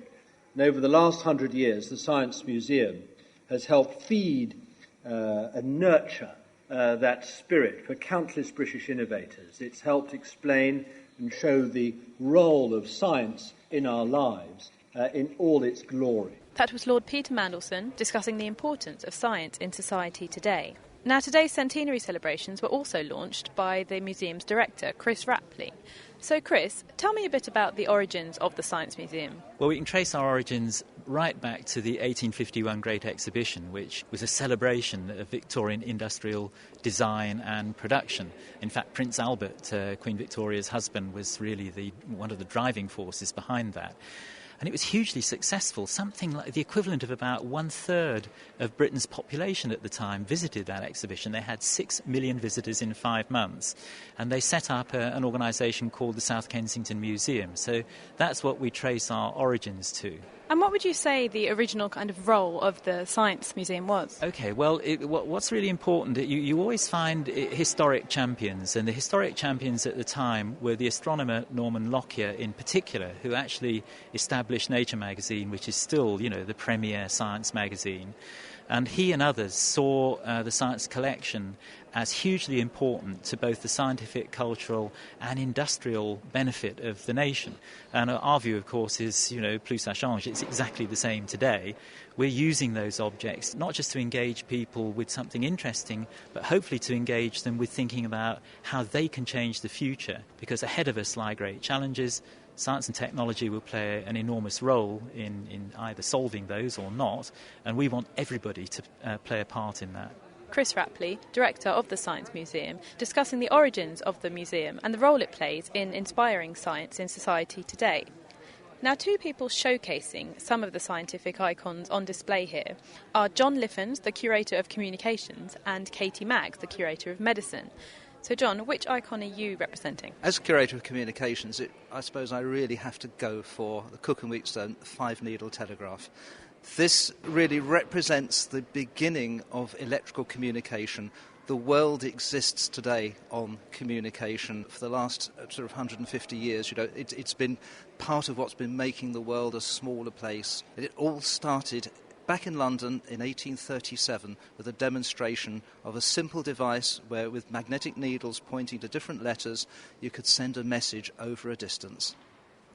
And over the last 100 years, the Science Museum has helped feed and nurture that spirit for countless British innovators. It's helped explain and show the role of science in our lives in all its glory. That was Lord Peter Mandelson discussing the importance of science in society today. Now, today's centenary celebrations were also launched by the museum's director, Chris Rapley. So, Chris, tell me a bit about the origins of the Science Museum. Well, we can trace our origins right back to the 1851 Great Exhibition, which was a celebration of Victorian industrial design and production. In fact, Prince Albert, Queen Victoria's husband, was really one of the driving forces behind that. And it was hugely successful. Something like the equivalent of about 1/3 of Britain's population at the time visited that exhibition. They had 6 million visitors in 5 months. And they set up an organisation called the South Kensington Museum. So that's what we trace our origins to. And what would you say the original kind of role of the Science Museum was? OK, well, what's really important, you always find historic champions, and the historic champions at the time were the astronomer Norman Lockyer in particular, who actually established Nature magazine, which is still, the premier science magazine. And he and others saw the science collection as hugely important to both the scientific, cultural and industrial benefit of the nation. And our view, of course, is, plus ça change, it's exactly the same today. We're using those objects not just to engage people with something interesting, but hopefully to engage them with thinking about how they can change the future, because ahead of us lie great challenges. Science and technology will play an enormous role in either solving those or not, and we want everybody to play a part in that. Chris Rapley, director of the Science Museum, discussing the origins of the museum and the role it plays in inspiring science in society today. Now, two people showcasing some of the scientific icons on display here are John Liffens, the Curator of Communications, and Katie Maggs, the Curator of Medicine. So, John, which icon are you representing? As Curator of Communications, I suppose I really have to go for the Cook and Wheatstone 5-needle telegraph. This really represents the beginning of electrical communication. The world exists today on communication. For the last sort of 150 years, it's been part of what's been making the world a smaller place. It all started back in London in 1837 with a demonstration of a simple device where, with magnetic needles pointing to different letters, you could send a message over a distance.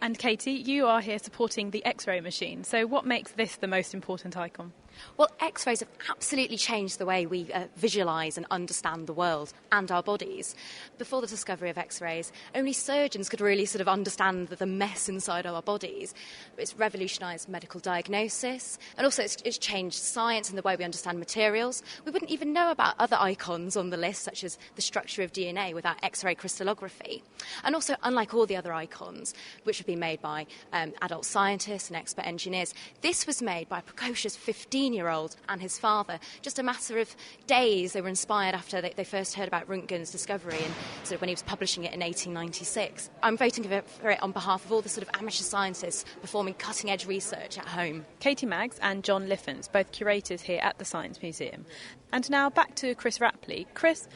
And Katie, you are here supporting the X-ray machine. So what makes this the most important icon? Well, X-rays have absolutely changed the way we visualise and understand the world and our bodies. Before the discovery of X-rays, only surgeons could really sort of understand the mess inside our bodies. It's revolutionised medical diagnosis, and also it's changed science and the way we understand materials. We wouldn't even know about other icons on the list, such as the structure of DNA, without X-ray crystallography. And also, unlike all the other icons, which have been made by adult scientists and expert engineers, this was made by a precocious 15 16-year-old and his father. Just a matter of days, they were inspired after they first heard about Röntgen's discovery and sort of when he was publishing it in 1896. I'm voting for it on behalf of all the sort of amateur scientists performing cutting-edge research at home. Katie Maggs and John Liffens, both curators here at the Science Museum. And now back to Chris Rapley. Chris,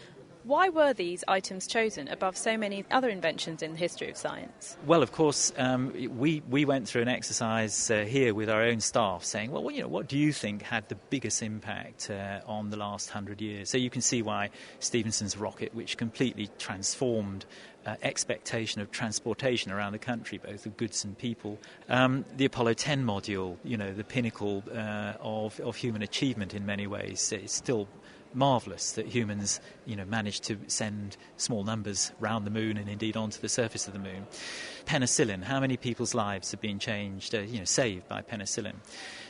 why were these items chosen above so many other inventions in the history of science? Well, of course, we went through an exercise here with our own staff saying, well, what do you think had the biggest impact on the last 100 years? So you can see why Stephenson's rocket, which completely transformed expectation of transportation around the country, both of goods and people. The Apollo 10 module, the pinnacle of human achievement in many ways. It's still marvellous that humans, managed to send small numbers round the moon and indeed onto the surface of the moon. Penicillin, how many people's lives have been changed, saved by penicillin?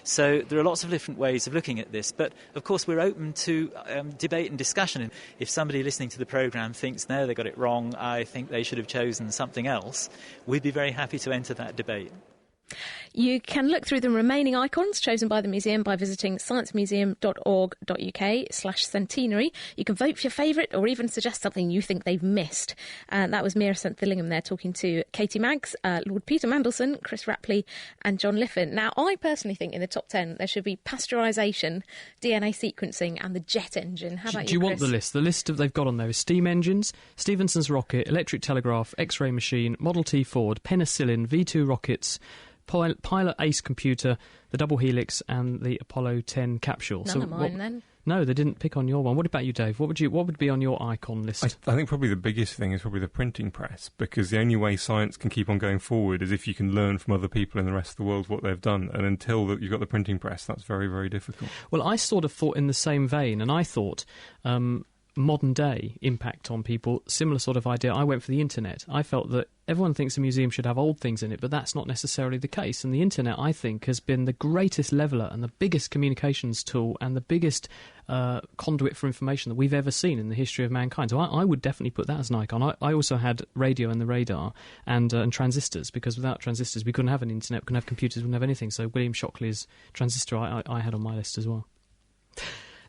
So there are lots of different ways of looking at this, but of course we're open to debate and discussion. If somebody listening to the programme thinks, no, they got it wrong, I think they should have chosen something else, we'd be very happy to enter that debate. You can look through the remaining icons chosen by the museum by visiting sciencemuseum.org.uk/centenary. You can vote for your favourite or even suggest something you think they've missed. And that was Mira St Thillingham there talking to Katie Maggs, Lord Peter Mandelson, Chris Rapley and John Liffen. Now, I personally think in the top 10 there should be pasteurisation, DNA sequencing and the jet engine. How about you, Do you Chris? want the list? The list they've got on there is steam engines, Stephenson's rocket, electric telegraph, X-ray machine, Model T Ford, penicillin, V2 rockets, Pilot Ace computer, the double helix and the Apollo 10 capsule. None of mine then. No, they didn't pick on your one. What about you, Dave? What would be on your icon list? I think probably the biggest thing is probably the printing press, because the only way science can keep on going forward is if you can learn from other people in the rest of the world what they've done. And until you've got the printing press, that's very, very difficult. Well, I sort of thought in the same vein, and I thought modern day impact on people, similar sort of idea. I went for the internet. I felt that everyone thinks a museum should have old things in it, but that's not necessarily the case. And the internet, I think, has been the greatest leveller and the biggest communications tool and the biggest conduit for information that we've ever seen in the history of mankind. So I would definitely put that as an icon. I also had radio and the radar and transistors, because without transistors we couldn't have an internet, we couldn't have computers, we couldn't have anything. So William Shockley's transistor I had on my list as well.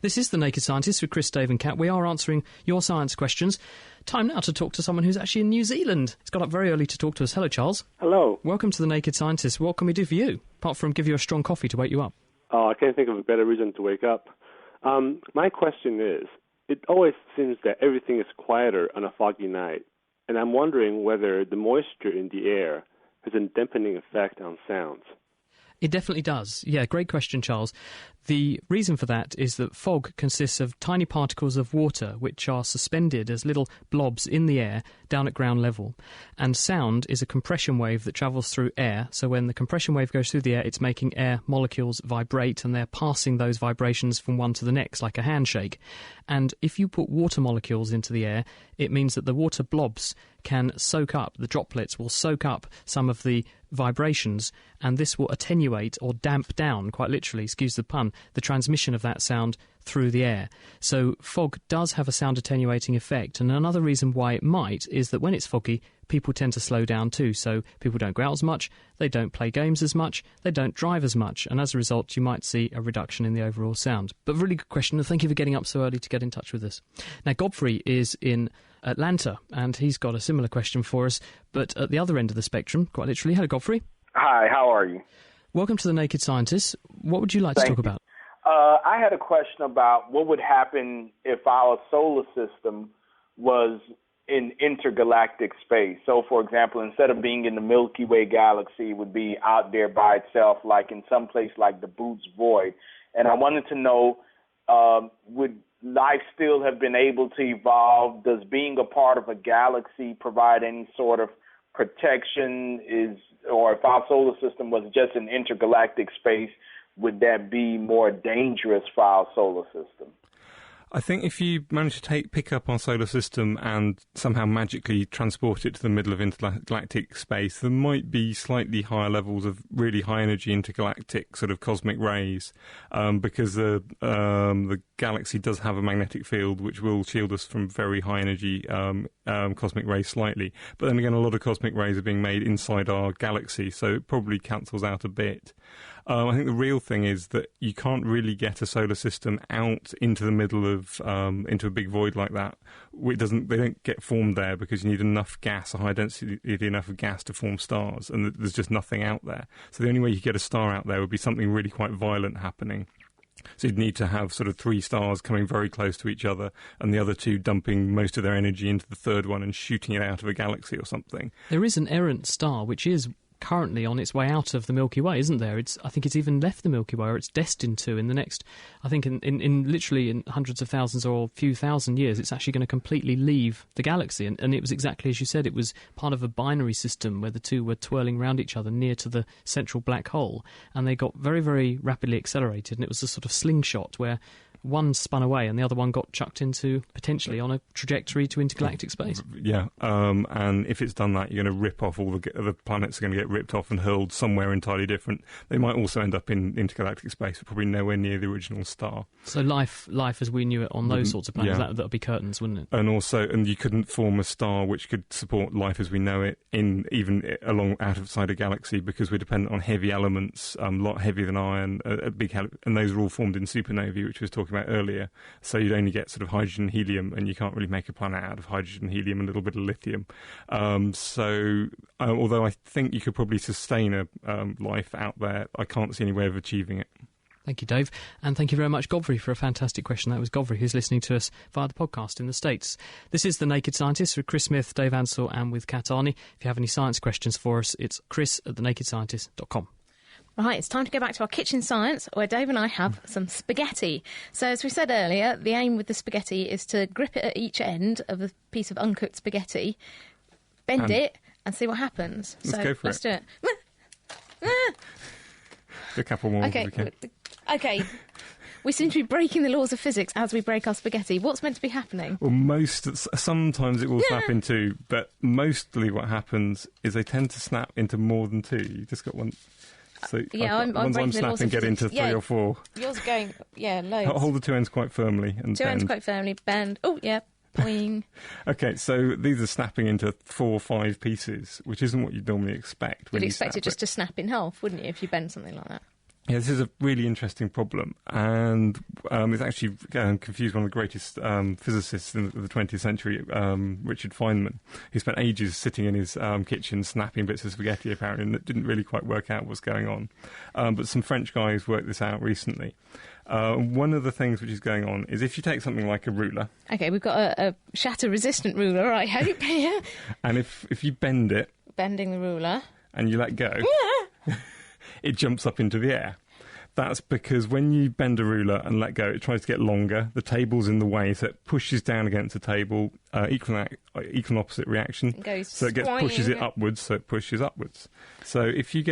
This is The Naked Scientist with Chris, Dave and Kat. We are answering your science questions. Time now to talk to someone who's actually in New Zealand. He's got up very early to talk to us. Hello, Charles. Hello. Welcome to The Naked Scientist. What can we do for you, apart from give you a strong coffee to wake you up? Oh, I can't think of a better reason to wake up. My question is, it always seems that everything is quieter on a foggy night, and I'm wondering whether the moisture in the air has a dampening effect on sounds. It definitely does. Yeah, great question, Charles. The reason for that is that fog consists of tiny particles of water which are suspended as little blobs in the air down at ground level. And sound is a compression wave that travels through air. So when the compression wave goes through the air, it's making air molecules vibrate, and they're passing those vibrations from one to the next like a handshake. And if you put water molecules into the air, it means that the water blobs can soak up, the droplets will soak up some of the vibrations, and this will attenuate or damp down, quite literally, excuse the pun, the transmission of that sound through the air. So fog does have a sound attenuating effect, and another reason why it might is that when it's foggy, people tend to slow down too. So people don't go out as much, they don't play games as much, they don't drive as much, and as a result you might see a reduction in the overall sound. But really good question, and thank you for getting up so early to get in touch with us. Now Godfrey is in Atlanta, and he's got a similar question for us, but at the other end of the spectrum, quite literally. Hello, Godfrey. Hi, how are you? Welcome to The Naked Scientist. What would you like to talk about? I had a question about what would happen if our solar system was in intergalactic space. So, for example, instead of being in the Milky Way galaxy, it would be out there by itself, like in some place like the Boots Void. And I wanted to know, would life still have been able to evolve? Does being a part of a galaxy provide any sort of protection? Or if our solar system was just in intergalactic space, would that be more dangerous for our solar system? I think if you manage to pick up our solar system and somehow magically transport it to the middle of intergalactic space, there might be slightly higher levels of really high energy intergalactic sort of cosmic rays, because the galaxy does have a magnetic field which will shield us from very high energy cosmic rays slightly. But then again, a lot of cosmic rays are being made inside our galaxy, so it probably cancels out a bit. I think the real thing is that you can't really get a solar system out into the middle of into a big void like that. They don't get formed there because you need enough gas, a high density enough of gas to form stars, and there's just nothing out there. So the only way you could get a star out there would be something really quite violent happening. So you'd need to have sort of 3 stars coming very close to each other, and the other 2 dumping most of their energy into the third one and shooting it out of a galaxy or something. There is an errant star which is currently on its way out of the Milky Way, isn't there? I think it's even left the Milky Way, or it's destined to in the next, I think in literally in hundreds of thousands or a few thousand years, it's actually going to completely leave the galaxy. And it was exactly as you said, it was part of a binary system where the 2 were twirling around each other near to the central black hole, and they got very, very rapidly accelerated, and it was a sort of slingshot where one spun away and the other one got chucked into, potentially, on a trajectory to intergalactic space. Yeah, and if it's done that, you're going to rip off the planets are going to get ripped off and hurled somewhere entirely different. They might also end up in intergalactic space, but probably nowhere near the original star. So life as we knew it on those sorts of planets, that would be curtains, wouldn't it? And you couldn't form a star which could support life as we know it even along outside a galaxy, because we're dependent on heavy elements, a lot heavier than iron, and those are all formed in supernovae, which we were talking about earlier. So you'd only get sort of hydrogen and helium, and you can't really make a planet out of hydrogen, helium, and a little bit of lithium. Although I think you could probably sustain a life out there, I can't see any way of achieving it. Thank you, Dave. And thank you very much, Godfrey, for a fantastic question. That was Godfrey, who's listening to us via the podcast in the States. This is The Naked Scientist with Chris Smith, Dave Ansell, and with Kat Arney. If you have any science questions for us, it's chris@thenakedscientist.com. Right, it's time to go back to our kitchen science, where Dave and I have some spaghetti. So, as we said earlier, the aim with the spaghetti is to grip it at each end of a piece of uncooked spaghetti, bend it, and see what happens. Let's do it. A couple more. Okay. We seem to be breaking the laws of physics as we break our spaghetti. What's meant to be happening? Well, sometimes it will snap in 2, but mostly what happens is they tend to snap into more than 2. You just got one. So ones I'm snapping get into 3 or 4. Yours are going, loads. Hold the 2 ends quite firmly and Two ends quite firmly, bend. Oh, yeah, boing. Okay, so these are snapping into 4 or 5 pieces, which isn't what you'd normally expect. You'd expect it just to snap in half, wouldn't you, if you bend something like that? Yeah, this is a really interesting problem, and it's actually confused one of the greatest physicists in the 20th century, Richard Feynman. He spent ages sitting in his kitchen snapping bits of spaghetti, apparently, and it didn't really quite work out what's going on. But some French guys worked this out recently. One of the things which is going on is if you take something like a ruler... OK, we've got a shatter-resistant ruler, I hope, here. And if you bend it... Bending the ruler. And you let go... it jumps up into the air. That's because when you bend a ruler and let go, it tries to get longer. The table's in the way, so it pushes down against the table. Equal and opposite reaction. So it pushes it upwards, so it pushes upwards. So if you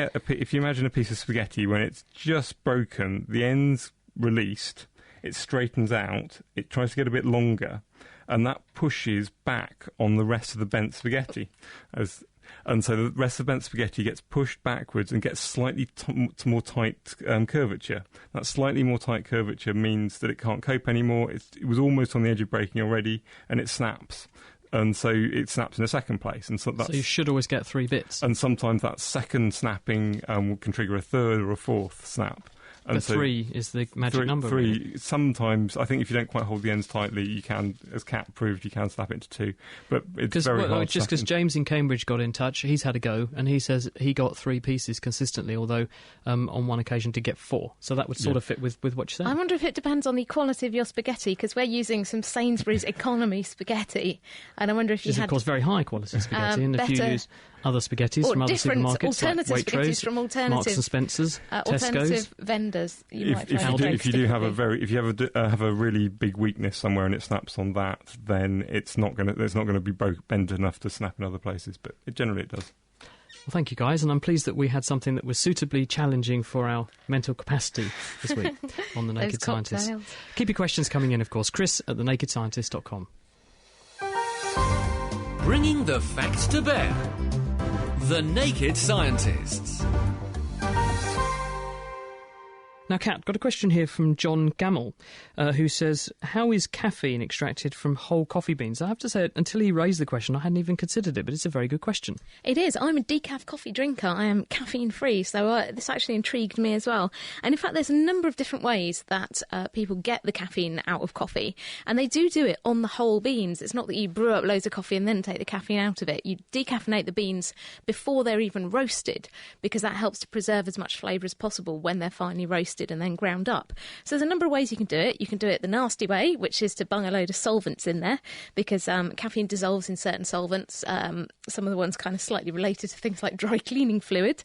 imagine a piece of spaghetti, when it's just broken, the end's released, it straightens out, it tries to get a bit longer, and that pushes back on the rest of the bent spaghetti. And so the rest of the bent spaghetti gets pushed backwards and gets slightly more tight curvature. That slightly more tight curvature means that it can't cope anymore. It was almost on the edge of breaking already, and it snaps. And so it snaps in a second place. And so you should always get 3 bits. And sometimes that second snapping can trigger a third or a fourth snap. And but 3 is the magic number. 3. Really. Sometimes, I think if you don't quite hold the ends tightly, you can, as Kat proved, you can snap it into 2. But it's very hard. Just because James in Cambridge got in touch, he's had a go, and he says he got 3 pieces consistently, although on one occasion did get 4. So that would sort of fit with what you're saying. I wonder if it depends on the quality of your spaghetti, because we're using some Sainsbury's economy spaghetti, and I wonder if you had... of course, very high quality spaghetti, and if you use other spaghettis from other supermarkets, alternative like Waitrose, from alternative Marks and Spencer's, alternative vendors. If you have a really big weakness somewhere and it snaps on that, then it's not going to be bent enough to snap in other places. But generally, it does. Well, thank you, guys, and I'm pleased that we had something that was suitably challenging for our mental capacity this week on The Naked Scientist. Keep your questions coming in, of course. Chris@thenakedscientist.com. Bringing the facts to bear. The Naked Scientists. Now, Kat, got a question here from John Gamble, who says, how is caffeine extracted from whole coffee beans? I have to say, until he raised the question, I hadn't even considered it, but it's a very good question. It is. I'm a decaf coffee drinker. I am caffeine-free, so this actually intrigued me as well. And in fact, there's a number of different ways that people get the caffeine out of coffee, and they do it on the whole beans. It's not that you brew up loads of coffee and then take the caffeine out of it. You decaffeinate the beans before they're even roasted, because that helps to preserve as much flavour as possible when they're finally roasted and then ground up. So there's a number of ways you can do it. You can do it the nasty way, which is to bung a load of solvents in there, because caffeine dissolves in certain solvents. Some of the ones kind of slightly related to things like dry cleaning fluid.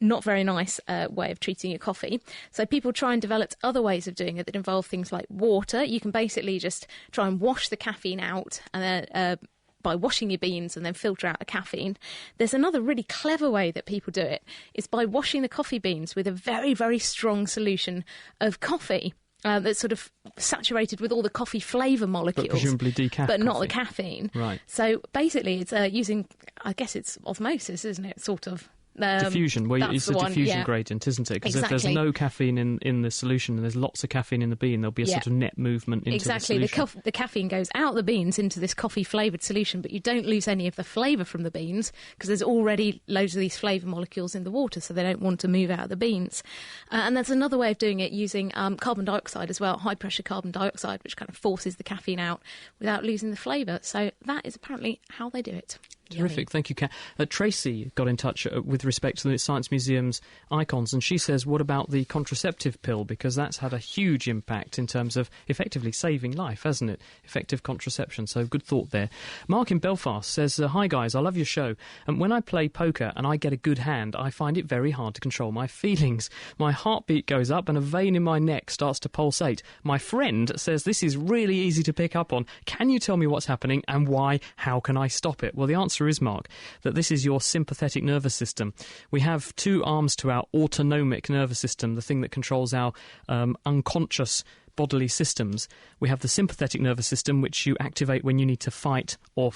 Not very nice way of treating your coffee. So people try and develop other ways of doing it that involve things like water. You can basically just try and wash the caffeine out and then by washing your beans and then filter out the caffeine. There's another really clever way that people do it, is by washing the coffee beans with a very, very strong solution of coffee. That's sort of saturated with all the coffee flavour molecules. But presumably decaf but not coffee. the caffeine. Right. So basically it's using, I guess it's osmosis, isn't it? Sort of. Diffusion. Well, it's a diffusion gradient, isn't it? Because if there's no caffeine in the solution and there's lots of caffeine in the bean, there'll be a sort of net movement into the solution. The caffeine goes out the beans into this coffee-flavoured solution, but you don't lose any of the flavour from the beans because there's already loads of these flavour molecules in the water, so they don't want to move out of the beans. And there's another way of doing it using carbon dioxide as well, high-pressure carbon dioxide, which kind of forces the caffeine out without losing the flavour. So that is apparently how they do it. Terrific, thank you, Kat. Tracy got in touch with respect to the Science Museum's icons, and she says, what about the contraceptive pill? Because that's had a huge impact in terms of effectively saving life, hasn't it? Effective contraception, so good thought there. Mark in Belfast says, hi guys, I love your show, and when I play poker and I get a good hand, I find it very hard to control my feelings. My heartbeat goes up and a vein in my neck starts to pulsate. My friend says this is really easy to pick up on. Can you tell me what's happening and why? How can I stop it? Well, the answer is, Mark, that this is your sympathetic nervous system. We have two arms to our autonomic nervous system, the thing that controls our unconscious bodily systems. We have the sympathetic nervous system, which you activate when you need to fight or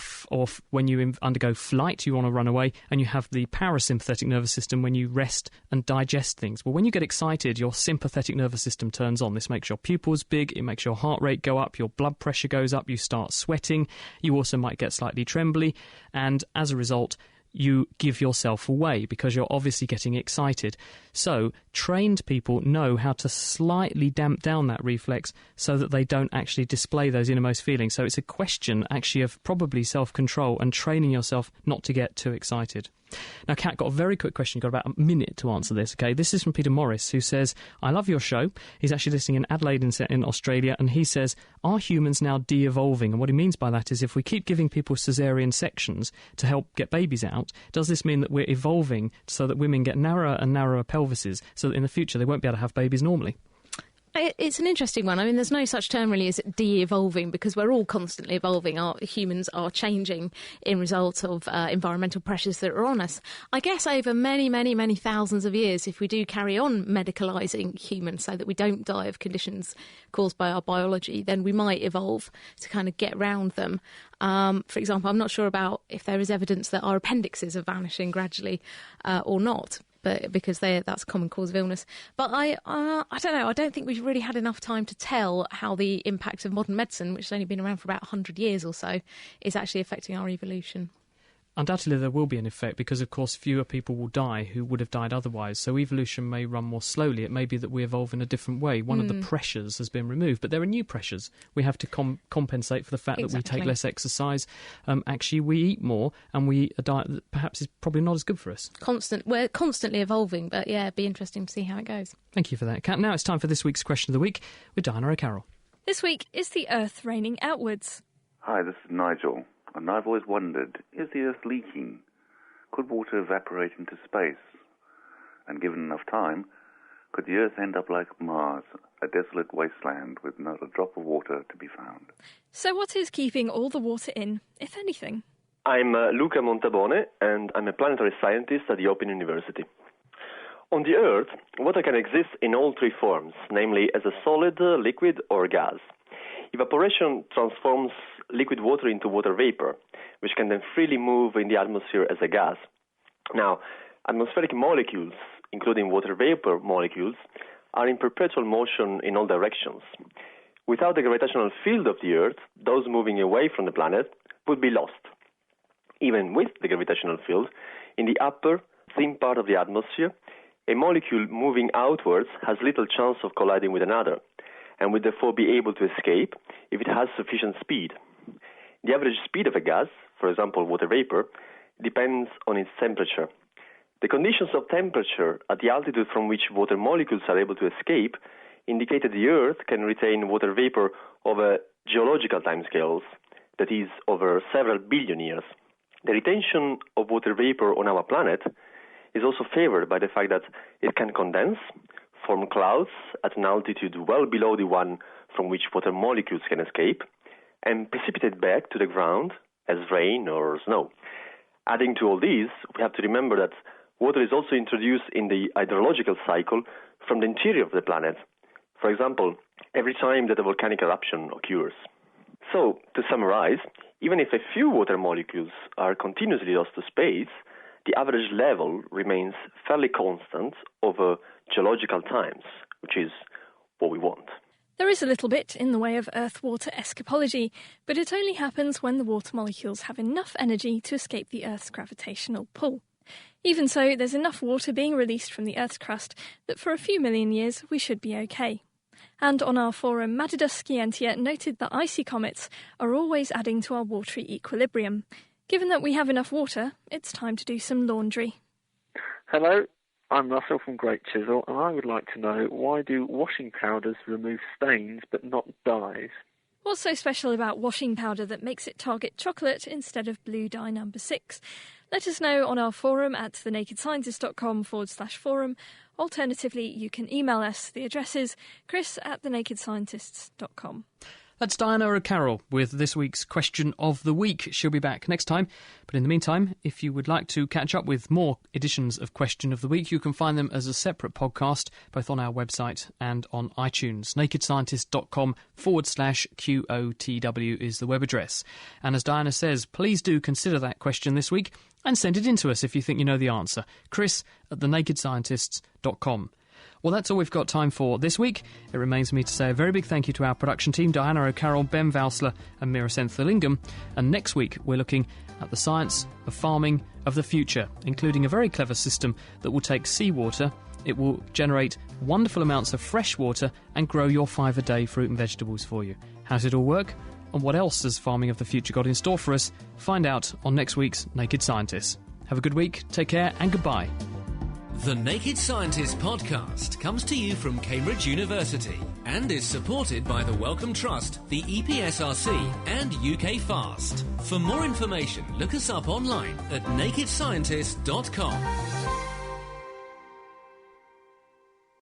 when you undergo flight, you want to run away, and you have the parasympathetic nervous system when you rest and digest things. Well, when you get excited, your sympathetic nervous system turns on. This makes your pupils big, it makes your heart rate go up, your blood pressure goes up, you start sweating, you also might get slightly trembly, and as a result, you give yourself away because you're obviously getting excited. So trained people know how to slightly damp down that reflex so that they don't actually display those innermost feelings. So it's a question actually of probably self-control and training yourself not to get too excited. Now, Kat, got a very quick question. You've got about a minute to answer this, OK? This is from Peter Morris, who says, I love your show. He's actually listening in Adelaide in Australia, and he says, are humans now de-evolving? And what he means by that is if we keep giving people caesarean sections to help get babies out, does this mean that we're evolving so that women get narrower and narrower pelvises so that in the future they won't be able to have babies normally? It's an interesting one. I mean, there's no such term really as de-evolving because we're all constantly evolving. Our humans are changing in result of environmental pressures that are on us. I guess over many, many, many thousands of years, if we do carry on medicalising humans so that we don't die of conditions caused by our biology, then we might evolve to kind of get round them. For example, I'm not sure about if there is evidence that our appendixes are vanishing gradually or not. But because that's a common cause of illness. But I don't know. I don't think we've really had enough time to tell how the impact of modern medicine, which has only been around for about 100 years or so, is actually affecting our evolution. Undoubtedly there will be an effect because, of course, fewer people will die who would have died otherwise. So evolution may run more slowly. It may be that we evolve in a different way. One of the pressures has been removed, but there are new pressures. We have to compensate for the fact that we take less exercise. Actually, we eat more and a diet that perhaps is probably not as good for us. We're constantly evolving, but yeah, it'd be interesting to see how it goes. Thank you for that, Kat. Now it's time for this week's Question of the Week with Diana O'Carroll. This week, is the Earth raining outwards? Hi, this is Nigel. And I've always wondered, is the Earth leaking? Could water evaporate into space? And given enough time, could the Earth end up like Mars, a desolate wasteland with not a drop of water to be found? So what is keeping all the water in, if anything? I'm Luca Montabone, and I'm a planetary scientist at the Open University. On the Earth, water can exist in all three forms, namely as a solid, liquid, or gas. Evaporation transforms liquid water into water vapor, which can then freely move in the atmosphere as a gas. Now, atmospheric molecules, including water vapor molecules, are in perpetual motion in all directions. Without the gravitational field of the Earth, those moving away from the planet would be lost. Even with the gravitational field, in the upper, thin part of the atmosphere, a molecule moving outwards has little chance of colliding with another, and would therefore be able to escape if it has sufficient speed. The average speed of a gas, for example water vapor, depends on its temperature. The conditions of temperature at the altitude from which water molecules are able to escape indicate that the Earth can retain water vapor over geological timescales, that is, over several billion years. The retention of water vapor on our planet is also favored by the fact that it can condense, form clouds at an altitude well below the one from which water molecules can escape, and precipitate back to the ground as rain or snow. Adding to all these, we have to remember that water is also introduced in the hydrological cycle from the interior of the planet. For example, every time that a volcanic eruption occurs. So, to summarize, even if a few water molecules are continuously lost to space, the average level remains fairly constant over geological times, which is what we want. There is a little bit in the way of Earth-water escapology, but it only happens when the water molecules have enough energy to escape the Earth's gravitational pull. Even so, there's enough water being released from the Earth's crust that for a few million years we should be okay. And on our forum, Madida Scientia noted that icy comets are always adding to our watery equilibrium. Given that we have enough water, it's time to do some laundry. Hello, I'm Russell from Great Chisel, and I would like to know, why do washing powders remove stains but not dyes? What's so special about washing powder that makes it target chocolate instead of blue dye number 6? Let us know on our forum at thenakedscientist.com/forum. Alternatively, you can email us. The address is chris@thenakedscientists.com. That's Diana O'Carroll with this week's Question of the Week. She'll be back next time. But in the meantime, if you would like to catch up with more editions of Question of the Week, you can find them as a separate podcast, both on our website and on iTunes. nakedscientist.com/QOTW is the web address. And as Diana says, please do consider that question this week and send it in to us if you think you know the answer. Chris@thenakedscientists.com. Well, that's all we've got time for this week. It remains me to say a very big thank you to our production team, Diana O'Carroll, Ben Valsler and Mira Senthilingam. And next week, we're looking at the science of farming of the future, including a very clever system that will take seawater. It will generate wonderful amounts of fresh water and grow your 5-a-day fruit and vegetables for you. How does it all work? And what else has farming of the future got in store for us? Find out on next week's Naked Scientists. Have a good week, take care, and goodbye. The Naked Scientist podcast comes to you from Cambridge University and is supported by the Wellcome Trust, the EPSRC and UK FAST. For more information, look us up online at nakedscientist.com.